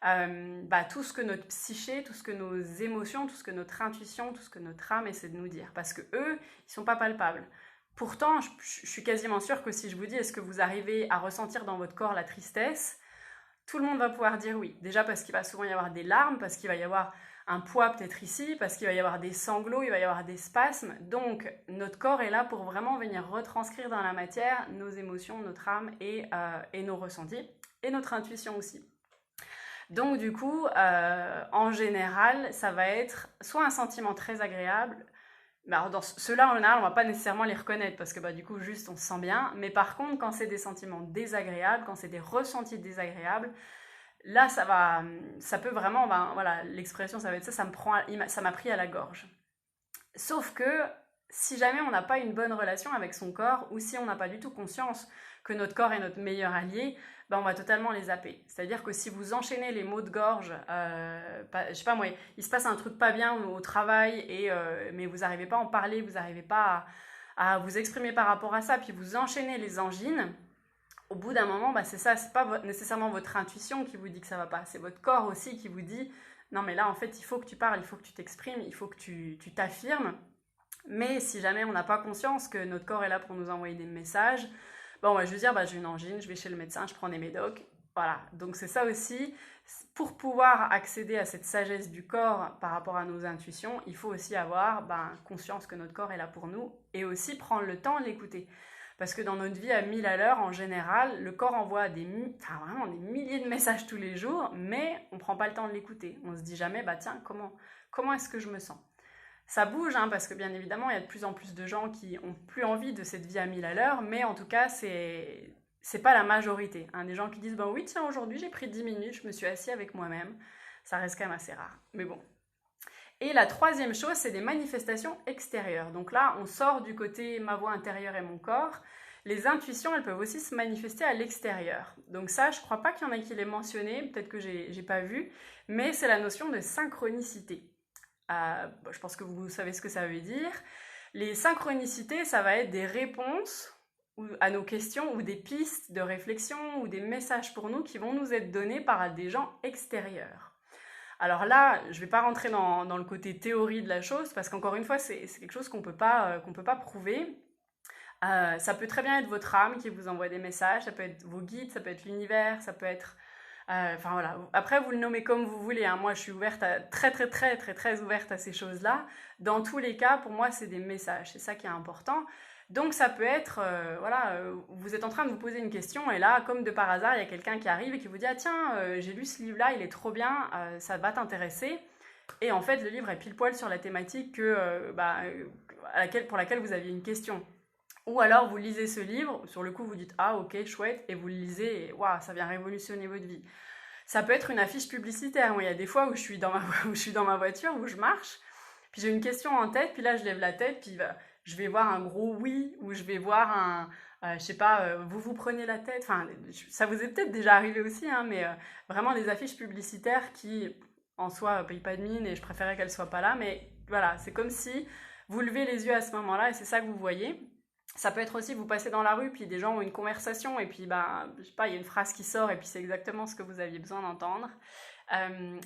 tout ce que notre psyché, tout ce que nos émotions, tout ce que notre intuition, tout ce que notre âme essaie de nous dire. Parce que eux, ils sont pas palpables. Pourtant, je suis quasiment sûre que si je vous dis est-ce que vous arrivez à ressentir dans votre corps la tristesse, tout le monde va pouvoir dire oui. Déjà parce qu'il va souvent y avoir des larmes, parce qu'il va y avoir un poids peut-être ici, parce qu'il va y avoir des sanglots, il va y avoir des spasmes. Donc notre corps est là pour vraiment venir retranscrire dans la matière nos émotions, notre âme et nos ressentis, et notre intuition aussi. Donc du coup, en général, ça va être soit un sentiment très agréable. Alors dans ceux-là, en général, on ne va pas nécessairement les reconnaître parce que du coup, juste, on se sent bien. Mais par contre, quand c'est des sentiments désagréables, quand c'est des ressentis désagréables, là, ça peut vraiment, l'expression, ça va être ça, ça m'a pris à la gorge. Sauf que si jamais on n'a pas une bonne relation avec son corps ou si on n'a pas du tout conscience que notre corps est notre meilleur allié, on va totalement les zapper. C'est-à-dire que si vous enchaînez les maux de gorge, je sais pas moi, il se passe un truc pas bien au travail, mais vous n'arrivez pas à en parler, vous n'arrivez pas à vous exprimer par rapport à ça, puis vous enchaînez les angines, au bout d'un moment, c'est ça, c'est pas nécessairement votre intuition qui vous dit que ça va pas, c'est votre corps aussi qui vous dit non mais là en fait il faut que tu parles, il faut que tu t'exprimes, il faut que tu t'affirmes. Mais si jamais on n'a pas conscience que notre corps est là pour nous envoyer des messages, on va juste dire j'ai une angine, je vais chez le médecin, je prends des médocs. Voilà, donc c'est ça aussi. Pour pouvoir accéder à cette sagesse du corps par rapport à nos intuitions, il faut aussi avoir conscience que notre corps est là pour nous et aussi prendre le temps de l'écouter. Parce que dans notre vie à 1000 à l'heure, en général, le corps envoie vraiment des milliers de messages tous les jours, mais on ne prend pas le temps de l'écouter. On ne se dit jamais, tiens, comment est-ce que je me sens ? Ça bouge, parce que bien évidemment, il y a de plus en plus de gens qui n'ont plus envie de cette vie à 1000 à l'heure, mais en tout cas, c'est c'est pas la majorité, hein. Des gens qui disent, ben oui, tiens, aujourd'hui j'ai pris 10 minutes, je me suis assis avec moi-même, ça reste quand même assez rare. Mais bon. Et la troisième chose, c'est des manifestations extérieures. Donc là, on sort du côté ma voix intérieure et mon corps. Les intuitions, elles peuvent aussi se manifester à l'extérieur. Donc ça, je crois pas qu'il y en a qui l'aient mentionné, peut-être que j'ai pas vu, mais c'est la notion de synchronicité. Je pense que vous savez ce que ça veut dire. Les synchronicités, ça va être des réponses à nos questions ou des pistes de réflexion ou des messages pour nous qui vont nous être donnés par des gens extérieurs. Alors là, je ne vais pas rentrer dans le côté théorie de la chose parce qu'encore une fois, c'est quelque chose qu'on peut pas prouver. Ça peut très bien être votre âme qui vous envoie des messages, ça peut être vos guides, ça peut être l'univers, ça peut être... Enfin voilà, après vous le nommez comme vous voulez, hein. Moi je suis ouverte très ouverte à ces choses-là. Dans tous les cas, pour moi c'est des messages, c'est ça qui est important. Donc ça peut être, vous êtes en train de vous poser une question et là, comme de par hasard, il y a quelqu'un qui arrive et qui vous dit « Ah tiens, j'ai lu ce livre-là, il est trop bien, ça va t'intéresser ». Et en fait, le livre est pile poil sur la thématique pour laquelle vous aviez une question. Ou alors, vous lisez ce livre, sur le coup, vous dites « Ah ok, chouette », et vous le lisez et « Waouh, ça vient révolutionner votre vie ». Ça peut être une affiche publicitaire. Moi, il y a des fois où je suis dans ma voiture, où je marche, puis j'ai une question en tête, puis là, je lève la tête, puis je vais voir un gros oui, ou je vais voir je sais pas, vous prenez la tête. Enfin, ça vous est peut-être déjà arrivé aussi, hein, mais vraiment des affiches publicitaires qui, en soi, payent pas de mine et je préférais qu'elles soient pas là. Mais voilà, c'est comme si vous levez les yeux à ce moment-là et c'est ça que vous voyez. Ça peut être aussi, vous passez dans la rue, puis des gens ont une conversation, et puis, je sais pas, il y a une phrase qui sort, et puis c'est exactement ce que vous aviez besoin d'entendre.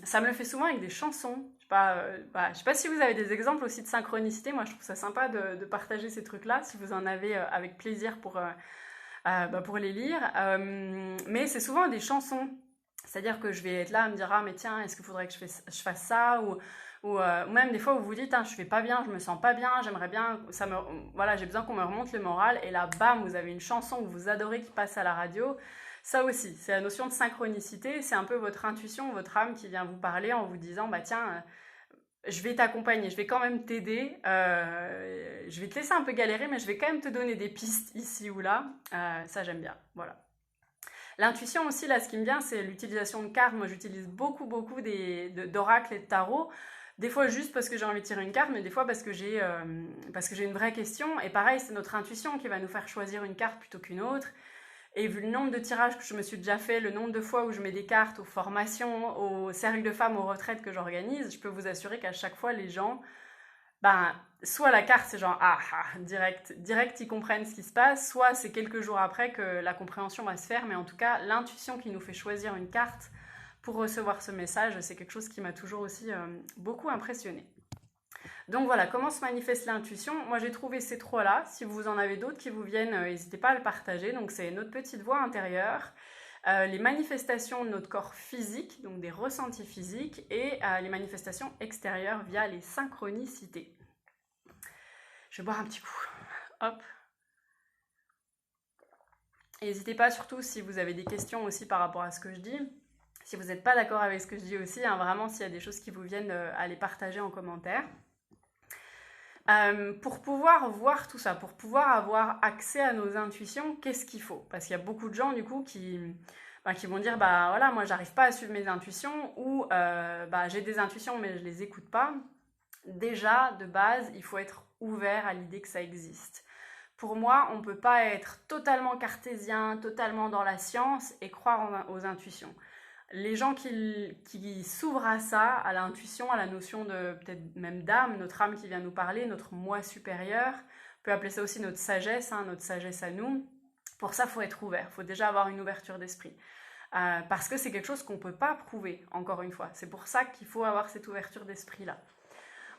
Ça me le fait souvent avec des chansons. Je sais pas si vous avez des exemples aussi de synchronicité. Moi, je trouve ça sympa de partager ces trucs-là, si vous en avez avec plaisir pour les lire. Mais c'est souvent des chansons. C'est-à-dire que je vais être là à me dire, ah mais tiens, est-ce qu'il faudrait que je fasse ça ou même des fois où vous vous dites, ah, je fais pas bien, je me sens pas bien, j'aimerais bien, voilà, j'ai besoin qu'on me remonte le moral. Et là, bam, vous avez une chanson que vous adorez qui passe à la radio. Ça aussi, c'est la notion de synchronicité. C'est un peu votre intuition, votre âme qui vient vous parler en vous disant, bah tiens, je vais t'accompagner, je vais quand même t'aider, je vais te laisser un peu galérer, mais je vais quand même te donner des pistes ici ou là. Ça, j'aime bien. Voilà. L'intuition aussi, là, ce qui me vient, c'est l'utilisation de cartes. Moi, j'utilise beaucoup d'oracles et de tarot. Des fois, juste parce que j'ai envie de tirer une carte, mais des fois parce que j'ai une vraie question. Et pareil, c'est notre intuition qui va nous faire choisir une carte plutôt qu'une autre. Et vu le nombre de tirages que je me suis déjà fait, le nombre de fois où je mets des cartes aux formations, aux cercles de femmes, aux retraites que j'organise, je peux vous assurer qu'à chaque fois, les gens, soit la carte, c'est genre, direct, ils comprennent ce qui se passe, soit c'est quelques jours après que la compréhension va se faire, mais en tout cas, l'intuition qui nous fait choisir une carte pour recevoir ce message, c'est quelque chose qui m'a toujours aussi beaucoup impressionnée. Donc voilà, comment se manifeste l'intuition? Moi j'ai trouvé ces trois-là. Si vous en avez d'autres qui vous viennent, n'hésitez pas à le partager. Donc c'est notre petite voix intérieure, les manifestations de notre corps physique, donc des ressentis physiques, et les manifestations extérieures via les synchronicités. Je vais boire un petit coup. Hop. N'hésitez pas surtout si vous avez des questions aussi par rapport à ce que je dis. Si vous n'êtes pas d'accord avec ce que je dis aussi, hein, vraiment s'il y a des choses qui vous viennent, à les partager en commentaire. Pour pouvoir voir tout ça, pour pouvoir avoir accès à nos intuitions, qu'est-ce qu'il faut? Parce qu'il y a beaucoup de gens du coup qui vont dire voilà, moi j'arrive pas à suivre mes intuitions ou j'ai des intuitions mais je les écoute pas. Déjà, de base, il faut être ouvert à l'idée que ça existe. Pour moi, on ne peut pas être totalement cartésien, totalement dans la science et croire aux intuitions. Les gens qui s'ouvrent à ça, à l'intuition, à la notion de peut-être même d'âme, notre âme qui vient nous parler, notre moi supérieur, on peut appeler ça aussi notre sagesse à nous. Pour ça, il faut être ouvert, il faut déjà avoir une ouverture d'esprit. Parce que c'est quelque chose qu'on ne peut pas prouver, encore une fois. C'est pour ça qu'il faut avoir cette ouverture d'esprit-là.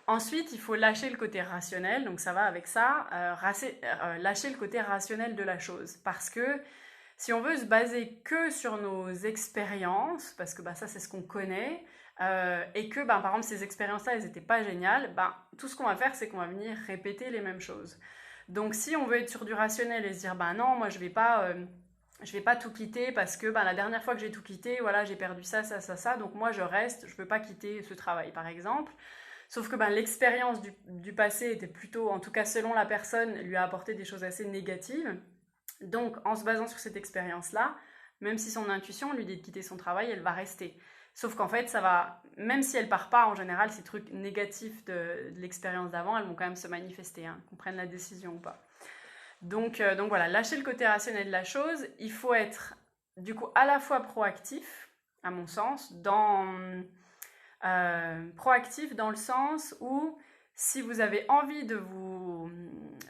Ensuite, il faut lâcher le côté rationnel, donc ça va avec ça, lâcher le côté rationnel de la chose. Parce que si on veut se baser que sur nos expériences, parce que ça c'est ce qu'on connaît, et que par exemple ces expériences-là elles n'étaient pas géniales, tout ce qu'on va faire c'est qu'on va venir répéter les mêmes choses. Donc si on veut être sur du rationnel et se dire non, moi je vais pas tout quitter parce que la dernière fois que j'ai tout quitté, voilà, j'ai perdu ça, donc moi je reste, je ne veux pas quitter ce travail par exemple. Sauf que l'expérience du passé était plutôt, en tout cas selon la personne, lui a apporté des choses assez négatives. Donc, en se basant sur cette expérience-là, même si son intuition lui dit de quitter son travail, elle va rester. Sauf qu'en fait, ça va, même si elle part pas, en général, ces trucs négatifs de l'expérience d'avant, elles vont quand même se manifester, hein, qu'on prenne la décision ou pas. Donc voilà, lâcher le côté rationnel de la chose. Il faut être, du coup, à la fois proactif, à mon sens, proactif dans le sens où si vous avez envie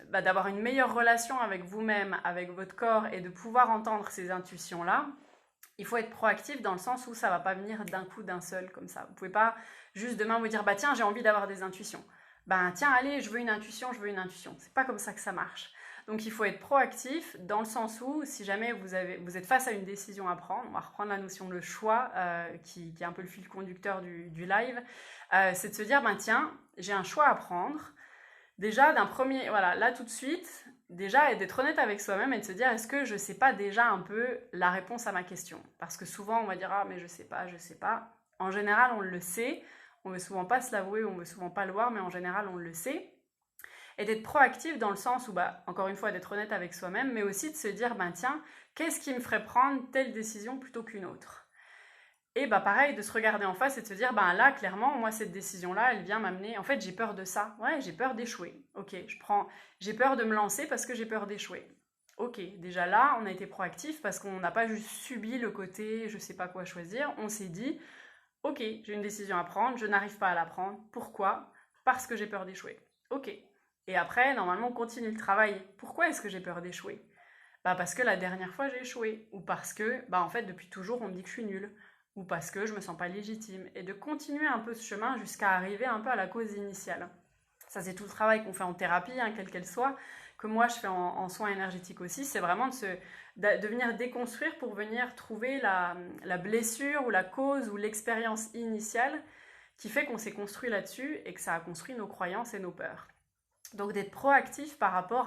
d'avoir une meilleure relation avec vous-même, avec votre corps et de pouvoir entendre ces intuitions-là, il faut être proactif dans le sens où ça ne va pas venir d'un coup, d'un seul, comme ça. Vous ne pouvez pas juste demain vous dire, bah tiens, j'ai envie d'avoir des intuitions. Ben tiens, allez, je veux une intuition, je veux une intuition. C'est pas comme ça que ça marche. Donc il faut être proactif dans le sens où si jamais vous êtes face à une décision à prendre, on va reprendre la notion de choix qui est un peu le fil conducteur du live, c'est de se dire, ben tiens, j'ai un choix à prendre. Déjà, voilà, là tout de suite, déjà d'être honnête avec soi-même et de se dire, est-ce que je ne sais pas déjà un peu la réponse à ma question? Parce que souvent on va dire, ah mais je sais pas, je sais pas. En général, on le sait. On ne veut souvent pas se l'avouer, on ne veut souvent pas le voir, mais en général, on le sait. Et d'être proactif dans le sens où, encore une fois, d'être honnête avec soi-même, mais aussi de se dire, tiens, qu'est-ce qui me ferait prendre telle décision plutôt qu'une autre? Et pareil, de se regarder en face et de se dire, là, clairement, moi, cette décision-là, elle vient m'amener, en fait, j'ai peur de ça. Ouais, j'ai peur d'échouer. Ok, j'ai peur de me lancer parce que j'ai peur d'échouer. Ok, déjà là, on a été proactif parce qu'on n'a pas juste subi le côté, je sais pas quoi choisir, on s'est dit, ok, j'ai une décision à prendre, je n'arrive pas à la prendre. Pourquoi? Parce que j'ai peur d'échouer. Ok. Et après, normalement, on continue le travail. Pourquoi est-ce que j'ai peur d'échouer? Parce que la dernière fois, j'ai échoué. Ou parce que, en fait, depuis toujours, on me dit que je suis nulle. Ou parce que je me sens pas légitime. Et de continuer un peu ce chemin jusqu'à arriver un peu à la cause initiale. Ça, c'est tout le travail qu'on fait en thérapie, hein, quelle qu'elle soit, que moi, je fais en soins énergétiques aussi. C'est vraiment de venir déconstruire pour venir trouver la blessure ou la cause ou l'expérience initiale qui fait qu'on s'est construit là-dessus et que ça a construit nos croyances et nos peurs. Donc d'être proactif par rapport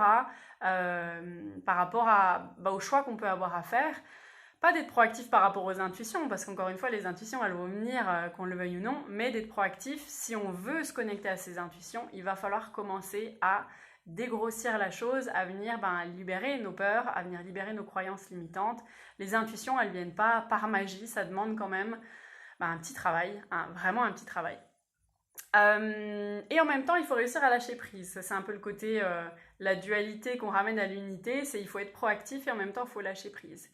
au choix qu'on peut avoir à faire. Pas d'être proactif par rapport aux intuitions, parce qu'encore une fois, les intuitions, elles vont venir, qu'on le veuille ou non, mais d'être proactif, si on veut se connecter à ces intuitions, il va falloir commencer à dégrossir la chose, à venir libérer nos peurs, à venir libérer nos croyances limitantes. Les intuitions, elles ne viennent pas par magie, ça demande quand même un petit travail, vraiment un petit travail. Et en même temps, il faut réussir à lâcher prise. Ça, c'est un peu le côté, la dualité qu'on ramène à l'unité, c'est il faut être proactif et en même temps, il faut lâcher prise.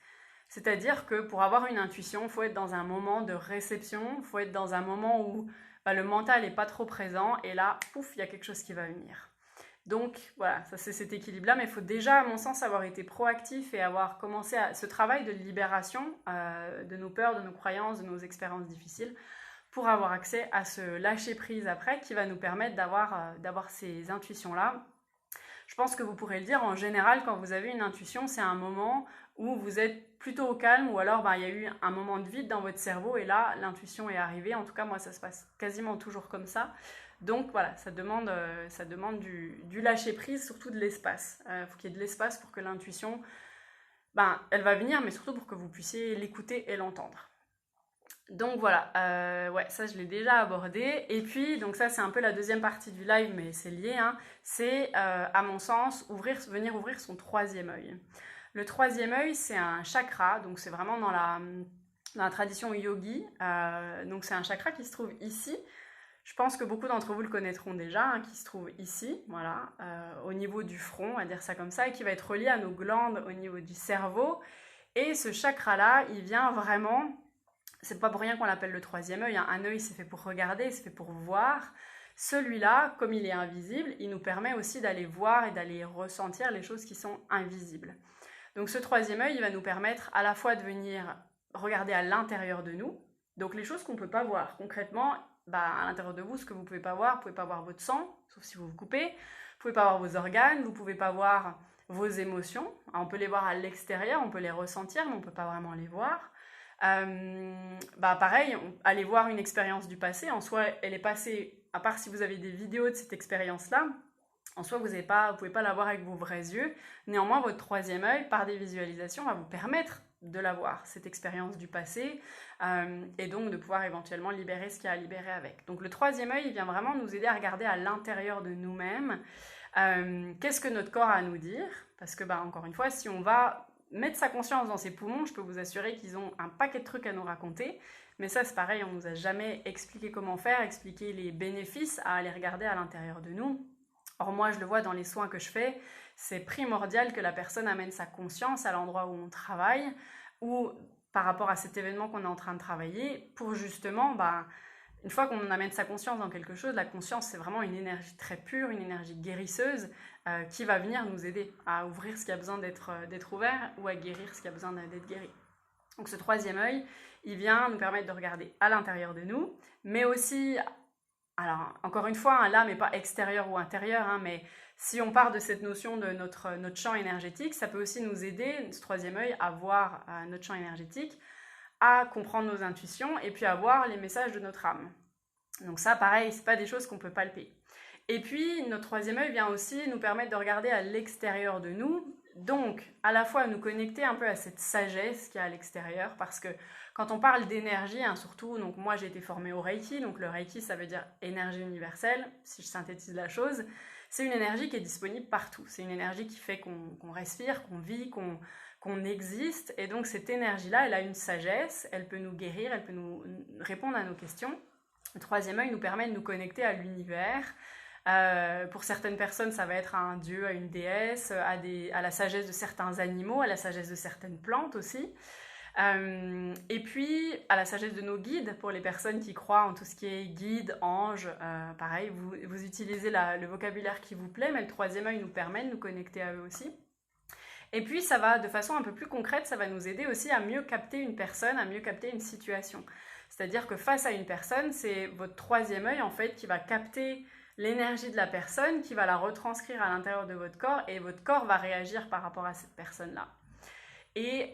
C'est-à-dire que pour avoir une intuition, il faut être dans un moment de réception, il faut être dans un moment où le mental n'est pas trop présent et là, pouf, il y a quelque chose qui va venir. Donc voilà, ça c'est cet équilibre-là, mais il faut déjà, à mon sens, avoir été proactif et avoir commencé ce travail de libération de nos peurs, de nos croyances, de nos expériences difficiles pour avoir accès à ce lâcher-prise après qui va nous permettre d'avoir ces intuitions-là. Je pense que vous pourrez le dire, en général, quand vous avez une intuition, c'est un moment où vous êtes plutôt au calme ou alors il y a eu un moment de vide dans votre cerveau et là, l'intuition est arrivée. En tout cas, moi, ça se passe quasiment toujours comme ça. Donc voilà, ça demande du lâcher-prise, surtout de l'espace. Il faut qu'il y ait de l'espace pour que l'intuition, elle va venir, mais surtout pour que vous puissiez l'écouter et l'entendre. Donc voilà, ouais, ça je l'ai déjà abordé. Et puis, donc ça c'est un peu la deuxième partie du live, mais c'est lié, hein. C'est, à mon sens, venir ouvrir son troisième œil. Le troisième œil, c'est un chakra, donc c'est vraiment dans la tradition yogi. Donc c'est un chakra qui se trouve ici. Je pense que beaucoup d'entre vous le connaîtront déjà, hein, qui se trouve ici, voilà, au niveau du front, on va dire ça comme ça, et qui va être relié à nos glandes au niveau du cerveau. Et ce chakra-là, il vient vraiment... C'est pas pour rien qu'on l'appelle le troisième œil. Un œil, c'est fait pour regarder, c'est fait pour voir. Celui-là, comme il est invisible, il nous permet aussi d'aller voir et d'aller ressentir les choses qui sont invisibles. Donc ce troisième œil, il va nous permettre à la fois de venir regarder à l'intérieur de nous, donc les choses qu'on ne peut pas voir. Concrètement, à l'intérieur de vous, ce que vous ne pouvez pas voir, vous ne pouvez pas voir votre sang, sauf si vous vous coupez, vous ne pouvez pas voir vos organes, vous ne pouvez pas voir vos émotions. On peut les voir à l'extérieur, on peut les ressentir, mais on ne peut pas vraiment les voir. Pareil, aller voir une expérience du passé, en soi, elle est passée, à part si vous avez des vidéos de cette expérience-là, en soi, vous ne pouvez pas la voir avec vos vrais yeux. Néanmoins, votre troisième œil, par des visualisations, va vous permettre de la voir, cette expérience du passé, et donc de pouvoir éventuellement libérer ce qu'il y a à libérer avec. Donc le troisième œil, il vient vraiment nous aider à regarder à l'intérieur de nous-mêmes, Qu'est-ce que notre corps a à nous dire? Parce que, encore une fois, si on va mettre sa conscience dans ses poumons, je peux vous assurer qu'ils ont un paquet de trucs à nous raconter. Mais ça, c'est pareil, on nous a jamais expliqué comment faire, expliqué les bénéfices à aller regarder à l'intérieur de nous. Or, moi, je le vois dans les soins que je fais, c'est primordial que la personne amène sa conscience à l'endroit où on travaille ou par rapport à cet événement qu'on est en train de travailler pour justement, une fois qu'on amène sa conscience dans quelque chose, la conscience, c'est vraiment une énergie très pure, une énergie guérisseuse qui va venir nous aider à ouvrir ce qui a besoin d'être ouvert ou à guérir ce qui a besoin d'être guéri. Donc ce troisième œil, il vient nous permettre de regarder à l'intérieur de nous, mais aussi, alors encore une fois, là, mais pas extérieur ou intérieur, mais si on part de cette notion de notre champ énergétique, ça peut aussi nous aider, ce troisième œil, à voir notre champ énergétique, à comprendre nos intuitions et puis à voir les messages de notre âme. Donc ça, pareil, c'est pas des choses qu'on peut palper. Et puis, notre troisième œil vient aussi nous permettre de regarder à l'extérieur de nous, donc à la fois nous connecter un peu à cette sagesse qu'il y a à l'extérieur, parce que quand on parle d'énergie, surtout, donc moi j'ai été formée au Reiki, donc le Reiki ça veut dire énergie universelle, si je synthétise la chose, c'est une énergie qui est disponible partout, c'est une énergie qui fait qu'on respire, qu'on vit, qu'on existe, et donc cette énergie-là, elle a une sagesse, elle peut nous guérir, elle peut nous répondre à nos questions. Le troisième œil nous permet de nous connecter à l'univers. Pour certaines personnes, ça va être à un dieu, à une déesse, à la sagesse de certains animaux, à la sagesse de certaines plantes aussi. Et puis à la sagesse de nos guides, pour les personnes qui croient en tout ce qui est guide, ange, pareil, vous utilisez le vocabulaire qui vous plaît, mais le troisième œil nous permet de nous connecter à eux aussi. Et puis ça va, de façon un peu plus concrète, ça va nous aider aussi à mieux capter une personne, à mieux capter une situation. C'est-à-dire que face à une personne, c'est votre troisième œil en fait qui va capter l'énergie de la personne, qui va la retranscrire à l'intérieur de votre corps et votre corps va réagir par rapport à cette personne-là. Et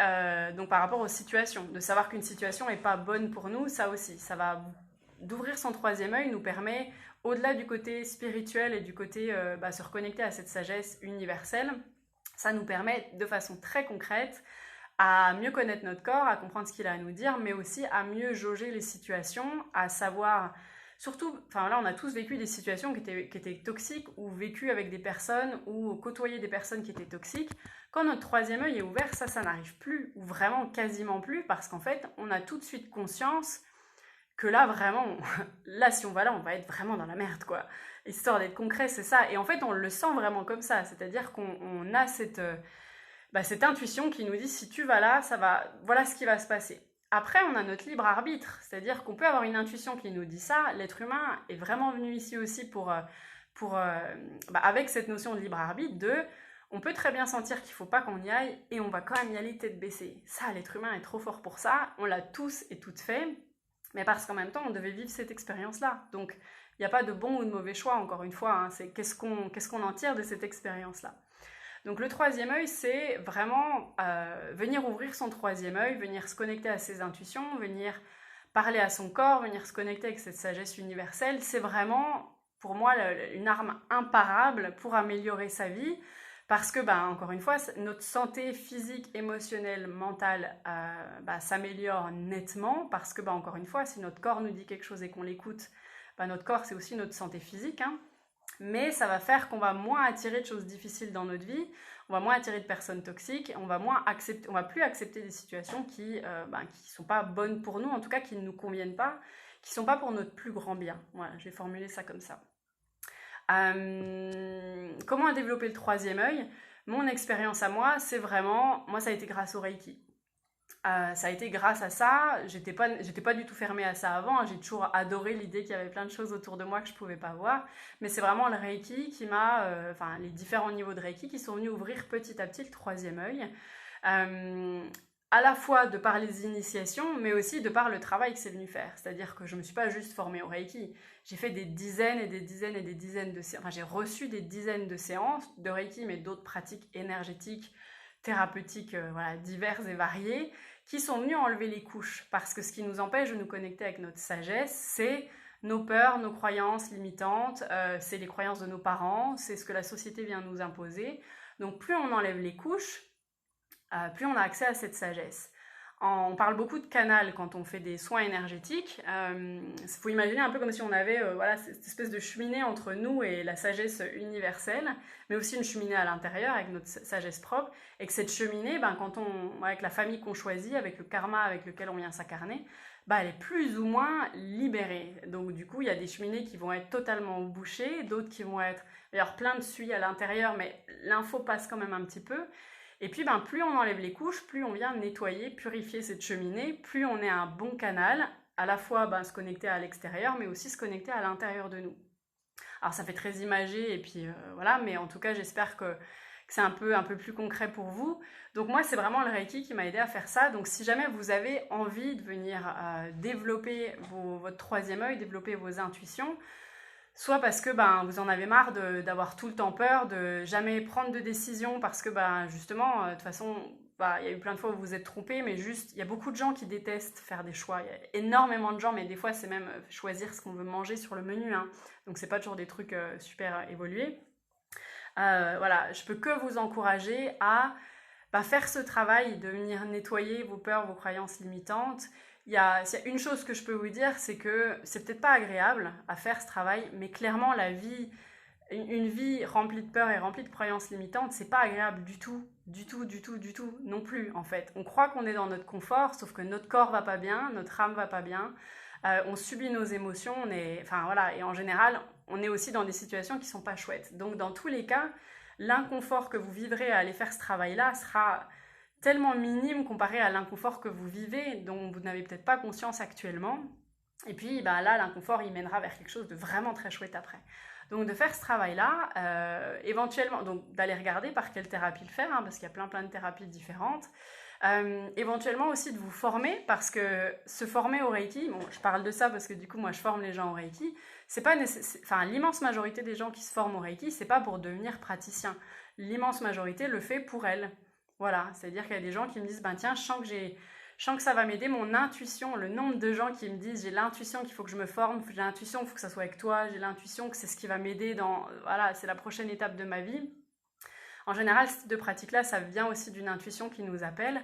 donc par rapport aux situations, de savoir qu'une situation n'est pas bonne pour nous, ça aussi, ça va d'ouvrir son troisième œil nous permet, au-delà du côté spirituel et du côté se reconnecter à cette sagesse universelle, ça nous permet de façon très concrète à mieux connaître notre corps, à comprendre ce qu'il a à nous dire, mais aussi à mieux jauger les situations, à savoir, surtout, là on a tous vécu des situations qui étaient toxiques, ou vécu avec des personnes, ou côtoyé des personnes qui étaient toxiques. Quand notre troisième œil est ouvert, ça n'arrive plus, ou vraiment quasiment plus, parce qu'en fait, on a tout de suite conscience que là, vraiment, là, si on va là, on va être vraiment dans la merde, quoi. Histoire d'être concret, c'est ça. Et en fait, on le sent vraiment comme ça, c'est-à-dire qu'on a cette intuition qui nous dit si tu vas là, voilà ce qui va se passer. Après, on a notre libre arbitre, c'est-à-dire qu'on peut avoir une intuition qui nous dit ça. L'être humain est vraiment venu ici aussi avec cette notion de libre arbitre, on peut très bien sentir qu'il ne faut pas qu'on y aille et on va quand même y aller tête baissée. Ça, l'être humain est trop fort pour ça, on l'a tous et toutes fait, mais parce qu'en même temps, on devait vivre cette expérience-là. Donc, il n'y a pas de bon ou de mauvais choix, encore une fois, c'est qu'est-ce qu'on en tire de cette expérience-là. Donc le troisième œil, c'est vraiment venir ouvrir son troisième œil, venir se connecter à ses intuitions, venir parler à son corps, venir se connecter avec cette sagesse universelle. C'est vraiment, pour moi, une arme imparable pour améliorer sa vie, parce que, encore une fois, notre santé physique, émotionnelle, mentale s'améliore nettement, parce que, encore une fois, si notre corps nous dit quelque chose et qu'on l'écoute, notre corps, c'est aussi notre santé physique, mais ça va faire qu'on va moins attirer de choses difficiles dans notre vie, on va moins attirer de personnes toxiques, on va plus accepter des situations qui sont pas bonnes pour nous, en tout cas qui ne nous conviennent pas, qui sont pas pour notre plus grand bien. Voilà, j'ai formulé ça comme ça. Comment développer le troisième œil? Mon expérience à moi, ça a été grâce au Reiki. Ça a été grâce à ça, j'étais pas du tout fermée à ça avant, j'ai toujours adoré l'idée qu'il y avait plein de choses autour de moi que je pouvais pas voir, mais c'est vraiment le Reiki qui les différents niveaux de Reiki qui sont venus ouvrir petit à petit le troisième œil, à la fois de par les initiations, mais aussi de par le travail que c'est venu faire, c'est-à-dire que je me suis pas juste formée au Reiki, j'ai fait des dizaines et des dizaines et des dizaines de séances, j'ai reçu des dizaines de séances de Reiki, mais d'autres pratiques énergétiques, thérapeutiques, diverses et variées, qui sont venus enlever les couches, parce que ce qui nous empêche de nous connecter avec notre sagesse, c'est nos peurs, nos croyances limitantes, c'est les croyances de nos parents, c'est ce que la société vient nous imposer. Donc plus on enlève les couches, plus on a accès à cette sagesse. On parle beaucoup de canal quand on fait des soins énergétiques. Faut imaginer un peu comme si on avait voilà, cette espèce de cheminée entre nous et la sagesse universelle, mais aussi une cheminée à l'intérieur avec notre sagesse propre. Et que cette cheminée, ben, avec la famille qu'on choisit, avec le karma avec lequel on vient s'incarner, ben, elle est plus ou moins libérée. Donc du coup, il y a des cheminées qui vont être totalement bouchées, d'autres qui vont être d'ailleurs plein de suie à l'intérieur, mais l'info passe quand même un petit peu. Et puis, ben, plus on enlève les couches, plus on vient nettoyer, purifier cette cheminée, plus on est un bon canal, à la fois ben, se connecter à l'extérieur, mais aussi se connecter à l'intérieur de nous. Alors, ça fait très imagé, et puis voilà, mais en tout cas, j'espère que c'est un peu plus concret pour vous. Donc moi, c'est vraiment le Reiki qui m'a aidé à faire ça. Donc si jamais vous avez envie de venir développer votre troisième œil, développer vos intuitions, soit parce que ben, vous en avez marre d'avoir tout le temps peur, de jamais prendre de décision, parce que ben, justement, de toute façon, bah, il y a eu plein de fois où vous vous êtes trompé, mais juste, il y a beaucoup de gens qui détestent faire des choix. Il y a énormément de gens, mais des fois, c'est même choisir ce qu'on veut manger sur le menu. Hein. Donc, c'est pas toujours des trucs super évolués. Voilà, je peux que vous encourager à faire ce travail de venir nettoyer vos peurs, vos croyances limitantes. S'il y a une chose que je peux vous dire, c'est que c'est peut-être pas agréable à faire ce travail, mais clairement la vie, une vie remplie de peurs et remplie de croyances limitantes, c'est pas agréable du tout, du tout, du tout, du tout, non plus en fait. On croit qu'on est dans notre confort, sauf que notre corps va pas bien, notre âme va pas bien, on subit nos émotions, enfin voilà, et en général, on est aussi dans des situations qui sont pas chouettes. Donc dans tous les cas, l'inconfort que vous vivrez à aller faire ce travail-là sera tellement minime comparé à l'inconfort que vous vivez, dont vous n'avez peut-être pas conscience actuellement. Et puis bah, là, l'inconfort, il mènera vers quelque chose de vraiment très chouette après. Donc de faire ce travail-là, éventuellement, donc d'aller regarder par quelle thérapie le faire, hein, parce qu'il y a plein de thérapies différentes. Éventuellement aussi de vous former, parce que se former au Reiki, bon, je parle de ça parce que du coup moi je forme les gens au Reiki, c'est pas enfin l'immense majorité des gens qui se forment au Reiki, c'est pas pour devenir praticien. L'immense majorité le fait pour elle. Voilà, c'est-à-dire qu'il y a des gens qui me disent ben tiens, je sens que ça va m'aider, mon intuition, le nombre de gens qui me disent j'ai l'intuition qu'il faut que je me forme, j'ai l'intuition qu'il faut que ça soit avec toi, j'ai l'intuition que c'est ce qui va m'aider dans, voilà, c'est la prochaine étape de ma vie. En général, ce type de pratique-là, ça vient aussi d'une intuition qui nous appelle.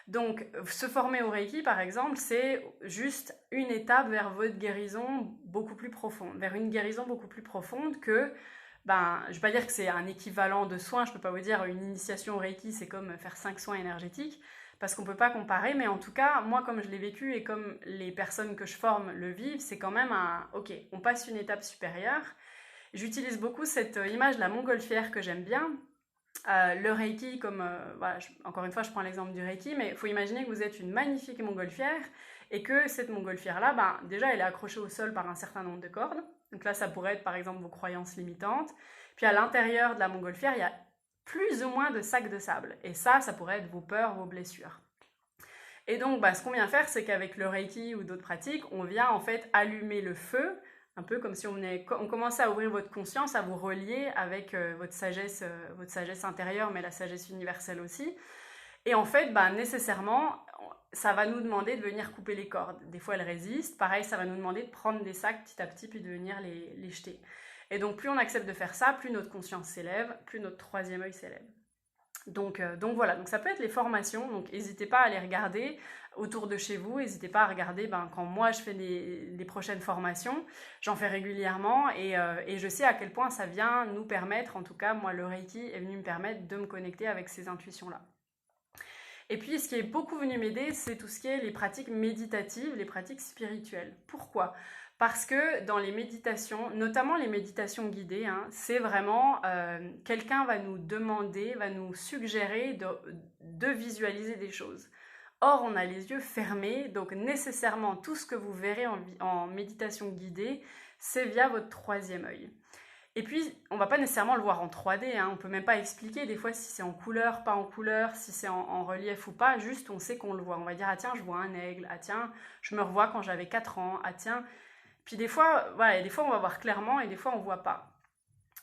Donc, se former au Reiki, par exemple, c'est juste une étape vers votre guérison beaucoup plus profonde, vers une guérison beaucoup plus profonde que, je ne vais pas dire que c'est un équivalent de soins, je ne peux pas vous dire une initiation au Reiki, c'est comme faire 5 soins énergétiques, parce qu'on ne peut pas comparer, mais en tout cas, moi, comme je l'ai vécu et comme les personnes que je forme le vivent, c'est quand même ok, on passe une étape supérieure. J'utilise beaucoup cette image de la montgolfière que j'aime bien. Le Reiki, voilà, encore une fois, je prends l'exemple du Reiki, mais il faut imaginer que vous êtes une magnifique montgolfière et que cette montgolfière-là, déjà, elle est accrochée au sol par un certain nombre de cordes. Donc là, ça pourrait être par exemple vos croyances limitantes. Puis à l'intérieur de la montgolfière, il y a plus ou moins de sacs de sable. Et ça pourrait être vos peurs, vos blessures. Et donc, ce qu'on vient faire, c'est qu'avec le Reiki ou d'autres pratiques, on vient en fait allumer le feu, un peu comme si on commençait à ouvrir votre conscience, à vous relier avec votre sagesse intérieure, mais la sagesse universelle aussi. Et en fait, nécessairement, ça va nous demander de venir couper les cordes. Des fois, elles résistent. Pareil, ça va nous demander de prendre des sacs petit à petit, puis de venir les jeter. Et donc, plus on accepte de faire ça, plus notre conscience s'élève, plus notre troisième œil s'élève. Donc voilà, donc ça peut être les formations, donc n'hésitez pas à les regarder autour de chez vous, n'hésitez pas à regarder quand moi je fais des prochaines formations, j'en fais régulièrement et je sais à quel point ça vient nous permettre, en tout cas moi le Reiki est venu me permettre de me connecter avec ces intuitions-là. Et puis ce qui est beaucoup venu m'aider, c'est tout ce qui est les pratiques méditatives, les pratiques spirituelles. Pourquoi ? Parce que dans les méditations, notamment les méditations guidées, c'est vraiment quelqu'un va nous demander, va nous suggérer de visualiser des choses. Or, on a les yeux fermés, donc nécessairement tout ce que vous verrez en méditation guidée, c'est via votre troisième œil. Et puis, on ne va pas nécessairement le voir en 3D, on ne peut même pas expliquer des fois si c'est en couleur, pas en couleur, si c'est en relief ou pas, juste on sait qu'on le voit. On va dire, ah tiens, je vois un aigle, ah tiens, je me revois quand j'avais 4 ans, ah tiens... Puis des fois, voilà, des fois on va voir clairement et des fois on voit pas.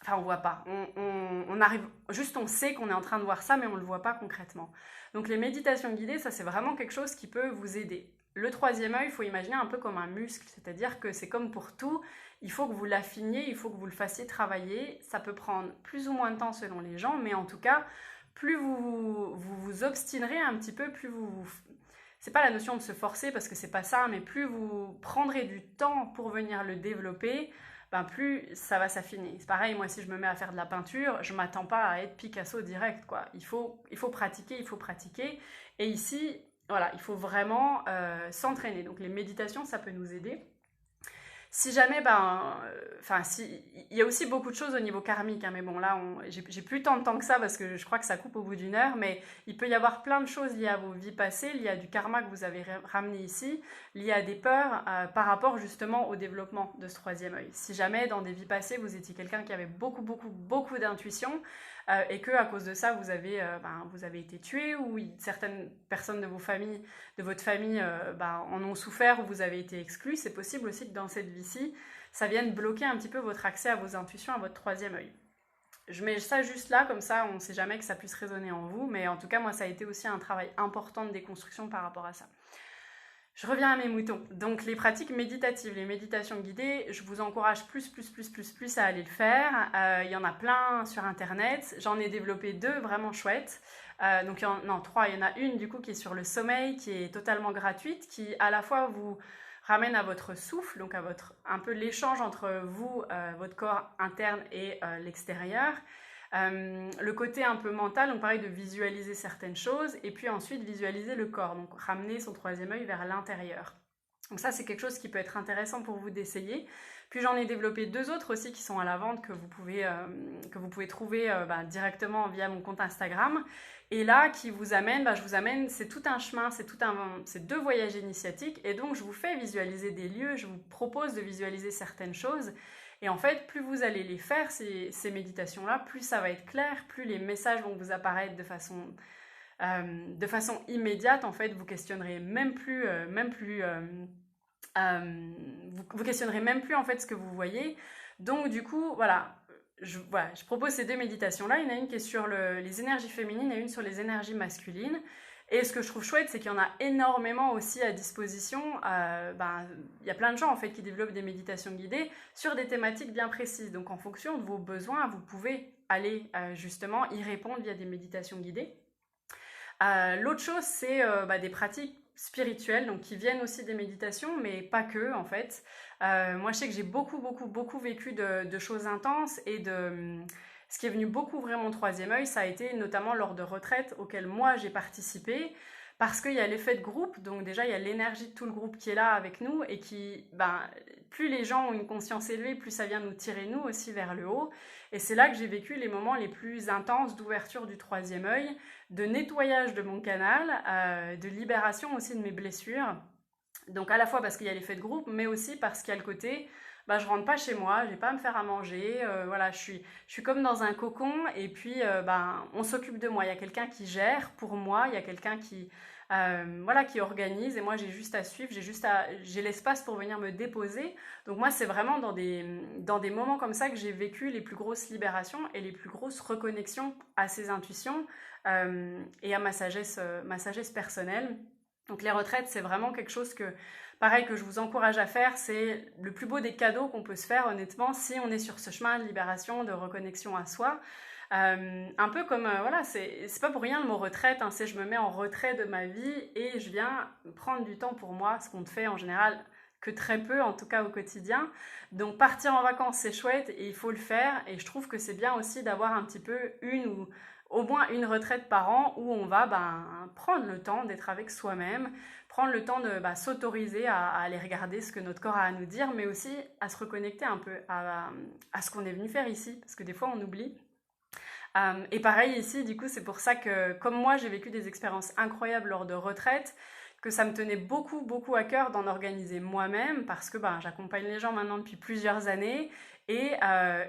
Enfin, on voit pas. On arrive, juste on sait qu'on est en train de voir ça, mais on le voit pas concrètement. Donc les méditations guidées, ça c'est vraiment quelque chose qui peut vous aider. Le troisième œil, il faut imaginer un peu comme un muscle, c'est-à-dire que c'est comme pour tout, il faut que vous l'affiniez, il faut que vous le fassiez travailler. Ça peut prendre plus ou moins de temps selon les gens, mais en tout cas, plus vous vous obstinerez un petit peu, plus vous c'est pas la notion de se forcer parce que c'est pas ça, mais plus vous prendrez du temps pour venir le développer, ben plus ça va s'affiner. C'est pareil, moi si je me mets à faire de la peinture, je m'attends pas à être Picasso direct, quoi. Il faut pratiquer, il faut pratiquer. Et ici, voilà, il faut vraiment s'entraîner. Donc les méditations, ça peut nous aider. Si jamais, il y a aussi beaucoup de choses au niveau karmique, hein, mais bon, là, j'ai plus tant de temps que ça parce que je crois que ça coupe au bout d'une heure, mais il peut y avoir plein de choses liées à vos vies passées, liées à du karma que vous avez ramené ici, liées à des peurs par rapport justement au développement de ce troisième œil. Si jamais dans des vies passées, vous étiez quelqu'un qui avait beaucoup, beaucoup, beaucoup d'intuition et que à cause de ça, vous avez été tué ou certaines personnes de votre famille en ont souffert ou vous avez été exclu, c'est possible aussi que dans cette vie-ci, ça vienne bloquer un petit peu votre accès à vos intuitions, à votre troisième œil. Je mets ça juste là, comme ça on ne sait jamais que ça puisse résonner en vous, mais en tout cas moi ça a été aussi un travail important de déconstruction par rapport à ça. Je reviens à mes moutons. Donc les pratiques méditatives, les méditations guidées, je vous encourage plus à aller le faire. Il y en a plein sur internet. J'en ai développé 2 vraiment chouettes. Donc non, 3, il y en a une du coup qui est sur le sommeil, qui est totalement gratuite, qui à la fois vous ramène à votre souffle, donc à un peu l'échange entre vous, votre corps interne et l'extérieur. Le côté un peu mental, donc pareil de visualiser certaines choses, et puis ensuite visualiser le corps, donc ramener son troisième œil vers l'intérieur. Donc ça c'est quelque chose qui peut être intéressant pour vous d'essayer. Puis j'en ai développé 2 autres aussi qui sont à la vente que vous pouvez trouver directement via mon compte Instagram. Et là, qui vous amène, je vous amène, c'est tout un chemin, c'est 2 voyages initiatiques. Et donc je vous fais visualiser des lieux, je vous propose de visualiser certaines choses. Et en fait, plus vous allez les faire, ces méditations-là, plus ça va être clair, plus les messages vont vous apparaître de façon immédiate. En fait, vous questionnerez vous questionnerez même plus en fait ce que vous voyez. Donc du coup, voilà, je propose ces 2 méditations-là. Il y en a une qui est sur les énergies féminines et une sur les énergies masculines. Et ce que je trouve chouette, c'est qu'il y en a énormément aussi à disposition. Il y a plein de gens en fait qui développent des méditations guidées sur des thématiques bien précises. Donc en fonction de vos besoins, vous pouvez aller justement y répondre via des méditations guidées. L'autre chose, c'est des pratiques spirituelles, donc qui viennent aussi des méditations, mais pas que en fait. Moi, je sais que j'ai beaucoup vécu de choses intenses et ce qui est venu beaucoup ouvrir mon troisième œil, ça a été notamment lors de retraites auxquelles moi j'ai participé, parce qu'il y a l'effet de groupe, donc déjà il y a l'énergie de tout le groupe qui est là avec nous et plus les gens ont une conscience élevée, plus ça vient nous tirer nous aussi vers le haut. Et c'est là que j'ai vécu les moments les plus intenses d'ouverture du troisième œil, de nettoyage de mon canal, de libération aussi de mes blessures. Donc à la fois parce qu'il y a l'effet de groupe, mais aussi parce qu'il y a le côté, je rentre pas chez moi, j'ai pas à me faire à manger, voilà, je suis comme dans un cocon et puis on s'occupe de moi. Il y a quelqu'un qui gère pour moi, il y a quelqu'un qui organise et moi j'ai juste à suivre, j'ai l'espace pour venir me déposer. Donc moi c'est vraiment dans des moments comme ça que j'ai vécu les plus grosses libérations et les plus grosses reconnexions à ces intuitions et à ma sagesse personnelle. Donc les retraites, c'est vraiment quelque chose que je vous encourage à faire. C'est le plus beau des cadeaux qu'on peut se faire, honnêtement, si on est sur ce chemin de libération, de reconnexion à soi. Un peu comme, c'est pas pour rien le mot retraite, hein, c'est je me mets en retrait de ma vie et je viens prendre du temps pour moi, ce qu'on ne fait en général que très peu, en tout cas au quotidien. Donc partir en vacances, c'est chouette et il faut le faire. Et je trouve que c'est bien aussi d'avoir un petit peu une ou au moins une retraite par an où on va prendre le temps d'être avec soi-même, prendre le temps de s'autoriser à aller regarder ce que notre corps a à nous dire, mais aussi à se reconnecter un peu à ce qu'on est venu faire ici, parce que des fois on oublie. Et pareil ici, du coup, c'est pour ça que, comme moi, j'ai vécu des expériences incroyables lors de retraites, que ça me tenait beaucoup à cœur d'en organiser moi-même, parce que j'accompagne les gens maintenant depuis plusieurs années, et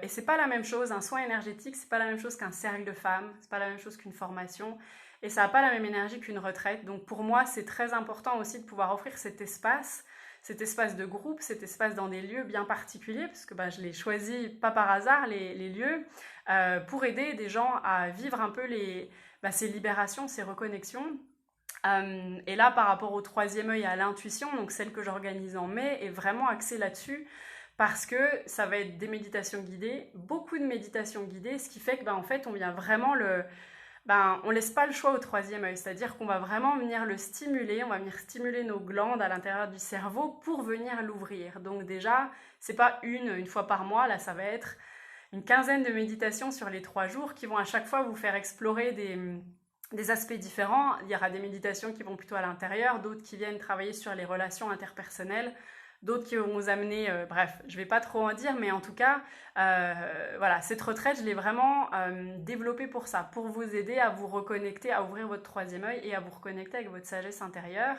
c'est pas la même chose, un soin énergétique, c'est pas la même chose qu'un cercle de femmes, c'est pas la même chose qu'une formation, et ça n'a pas la même énergie qu'une retraite. Donc pour moi, c'est très important aussi de pouvoir offrir cet espace de groupe, cet espace dans des lieux bien particuliers, parce que je l'ai choisi pas par hasard, les lieux, pour aider des gens à vivre un peu ces libérations, ces reconnexions. Et là, par rapport au troisième œil, à l'intuition, donc celle que j'organise en mai, est vraiment axée là-dessus, parce que ça va être des méditations guidées, beaucoup de méditations guidées, ce qui fait que en fait, on vient vraiment ben, on laisse pas le choix au troisième œil, c'est-à-dire qu'on va vraiment venir le stimuler, on va venir stimuler nos glandes à l'intérieur du cerveau pour venir l'ouvrir. Donc déjà, c'est pas une fois par mois, là ça va être une quinzaine de méditations sur les 3 jours qui vont à chaque fois vous faire explorer des aspects différents. Il y aura des méditations qui vont plutôt à l'intérieur, d'autres qui viennent travailler sur les relations interpersonnelles, d'autres qui vont vous amener, bref, je ne vais pas trop en dire, mais en tout cas, voilà, cette retraite, je l'ai vraiment développée pour ça, pour vous aider à vous reconnecter, à ouvrir votre troisième œil et à vous reconnecter avec votre sagesse intérieure.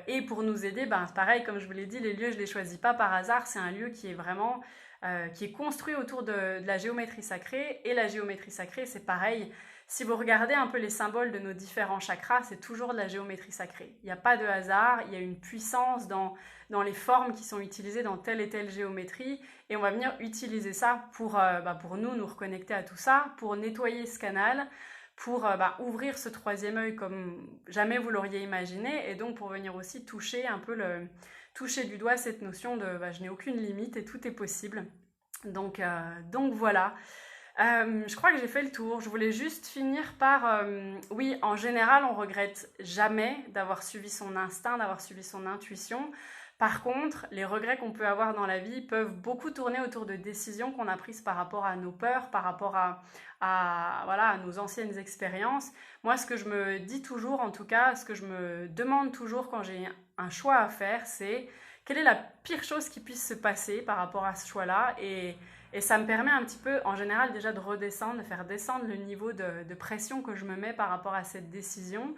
Et pour nous aider, ben, pareil, comme je vous l'ai dit, les lieux, je ne les choisis pas par hasard, c'est un lieu qui est vraiment qui est construit autour de la géométrie sacrée. Et la géométrie sacrée, c'est pareil. Si vous regardez un peu les symboles de nos différents chakras, c'est toujours de la géométrie sacrée. Il n'y a pas de hasard, il y a une puissance dans les formes qui sont utilisées dans telle et telle géométrie. Et on va venir utiliser ça pour nous reconnecter à tout ça, pour nettoyer ce canal, pour ouvrir ce troisième œil comme jamais vous l'auriez imaginé. Et donc pour venir aussi toucher un peu toucher du doigt cette notion de je n'ai aucune limite et tout est possible. Donc voilà. Je crois que j'ai fait le tour. Je voulais juste finir par... oui, en général, on regrette jamais d'avoir suivi son instinct, d'avoir suivi son intuition. Par contre, les regrets qu'on peut avoir dans la vie peuvent beaucoup tourner autour de décisions qu'on a prises par rapport à nos peurs, par rapport à nos anciennes expériences. Moi, ce que je me dis toujours, en tout cas, ce que je me demande toujours quand j'ai un choix à faire, c'est quelle est la pire chose qui puisse se passer par rapport à ce choix-là et ça me permet un petit peu, en général, déjà de redescendre, de faire descendre le niveau de pression que je me mets par rapport à cette décision.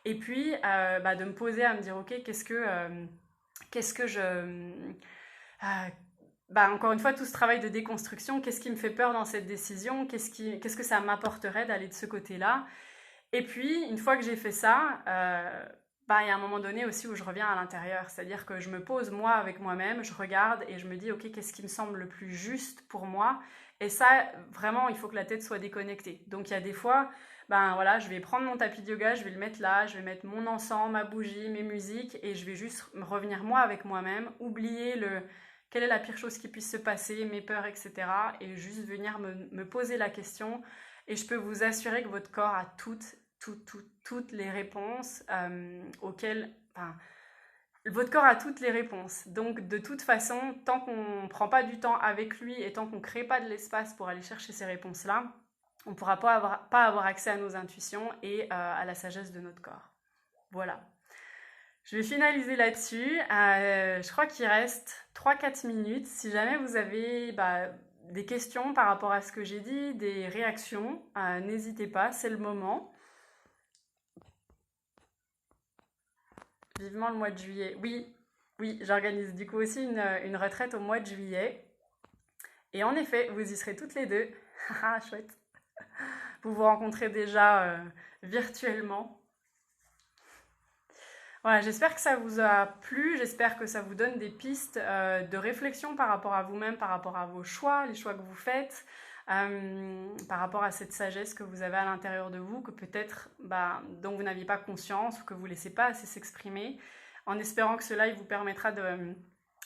Et puis, de me poser à me dire, ok, qu'est-ce que je... encore une fois, tout ce travail de déconstruction, qu'est-ce qui me fait peur dans cette décision, qu'est-ce que ça m'apporterait d'aller de ce côté-là. Et puis, une fois que j'ai fait ça, il y a un moment donné aussi où je reviens à l'intérieur. C'est-à-dire que je me pose moi avec moi-même, je regarde et je me dis, ok, qu'est-ce qui me semble le plus juste pour moi? Et ça, vraiment, il faut que la tête soit déconnectée. Donc, il y a des fois, je vais prendre mon tapis de yoga, je vais le mettre là, je vais mettre mon encens, ma bougie, mes musiques et je vais juste revenir moi avec moi-même, oublier quelle est la pire chose qui puisse se passer, mes peurs, etc. Et juste venir me poser la question. Et je peux vous assurer que votre corps a toutes les réponses auxquelles... votre corps a toutes les réponses. Donc, de toute façon, tant qu'on ne prend pas du temps avec lui et tant qu'on ne crée pas de l'espace pour aller chercher ces réponses-là, on ne pourra pas avoir accès à nos intuitions et à la sagesse de notre corps. Voilà. Je vais finaliser là-dessus. Je crois qu'il reste 3-4 minutes. Si jamais vous avez des questions par rapport à ce que j'ai dit, des réactions, n'hésitez pas, c'est le moment. Vivement le mois de juillet. Oui, j'organise du coup aussi une retraite au mois de juillet. Et en effet, vous y serez toutes les deux. Ah, chouette. Vous vous rencontrez déjà virtuellement. Voilà, j'espère que ça vous a plu, j'espère que ça vous donne des pistes de réflexion par rapport à vous-même, par rapport à vos choix, les choix que vous faites, par rapport à cette sagesse que vous avez à l'intérieur de vous, que peut-être dont vous n'aviez pas conscience ou que vous ne laissez pas assez s'exprimer, en espérant que cela vous permettra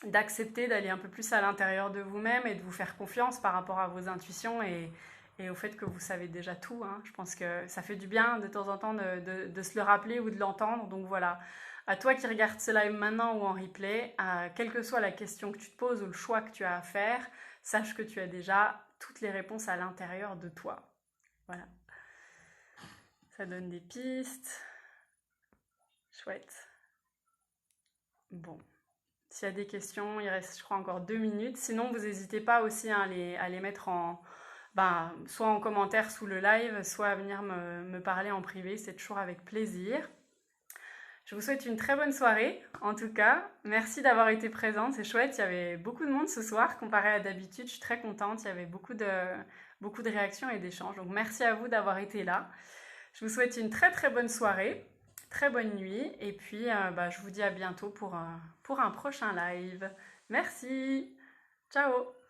d'accepter, d'aller un peu plus à l'intérieur de vous-même et de vous faire confiance par rapport à vos intuitions et au fait que vous savez déjà tout. Hein. Je pense que ça fait du bien de temps en temps de se le rappeler ou de l'entendre. Donc voilà, à toi qui regardes ce live maintenant ou en replay, quelle que soit la question que tu te poses ou le choix que tu as à faire, sache que tu as déjà toutes les réponses à l'intérieur de toi. Voilà. Ça donne des pistes. Chouette. Bon. S'il y a des questions, il reste, je crois, encore 2 minutes. Sinon, vous n'hésitez pas aussi à les mettre soit en commentaire sous le live, soit à venir me parler en privé. C'est toujours avec plaisir. Je vous souhaite une très bonne soirée, en tout cas. Merci d'avoir été présente, c'est chouette. Il y avait beaucoup de monde ce soir, comparé à d'habitude. Je suis très contente, il y avait beaucoup de réactions et d'échanges. Donc merci à vous d'avoir été là. Je vous souhaite une très très bonne soirée, très bonne nuit. Et puis je vous dis à bientôt pour un prochain live. Merci, ciao.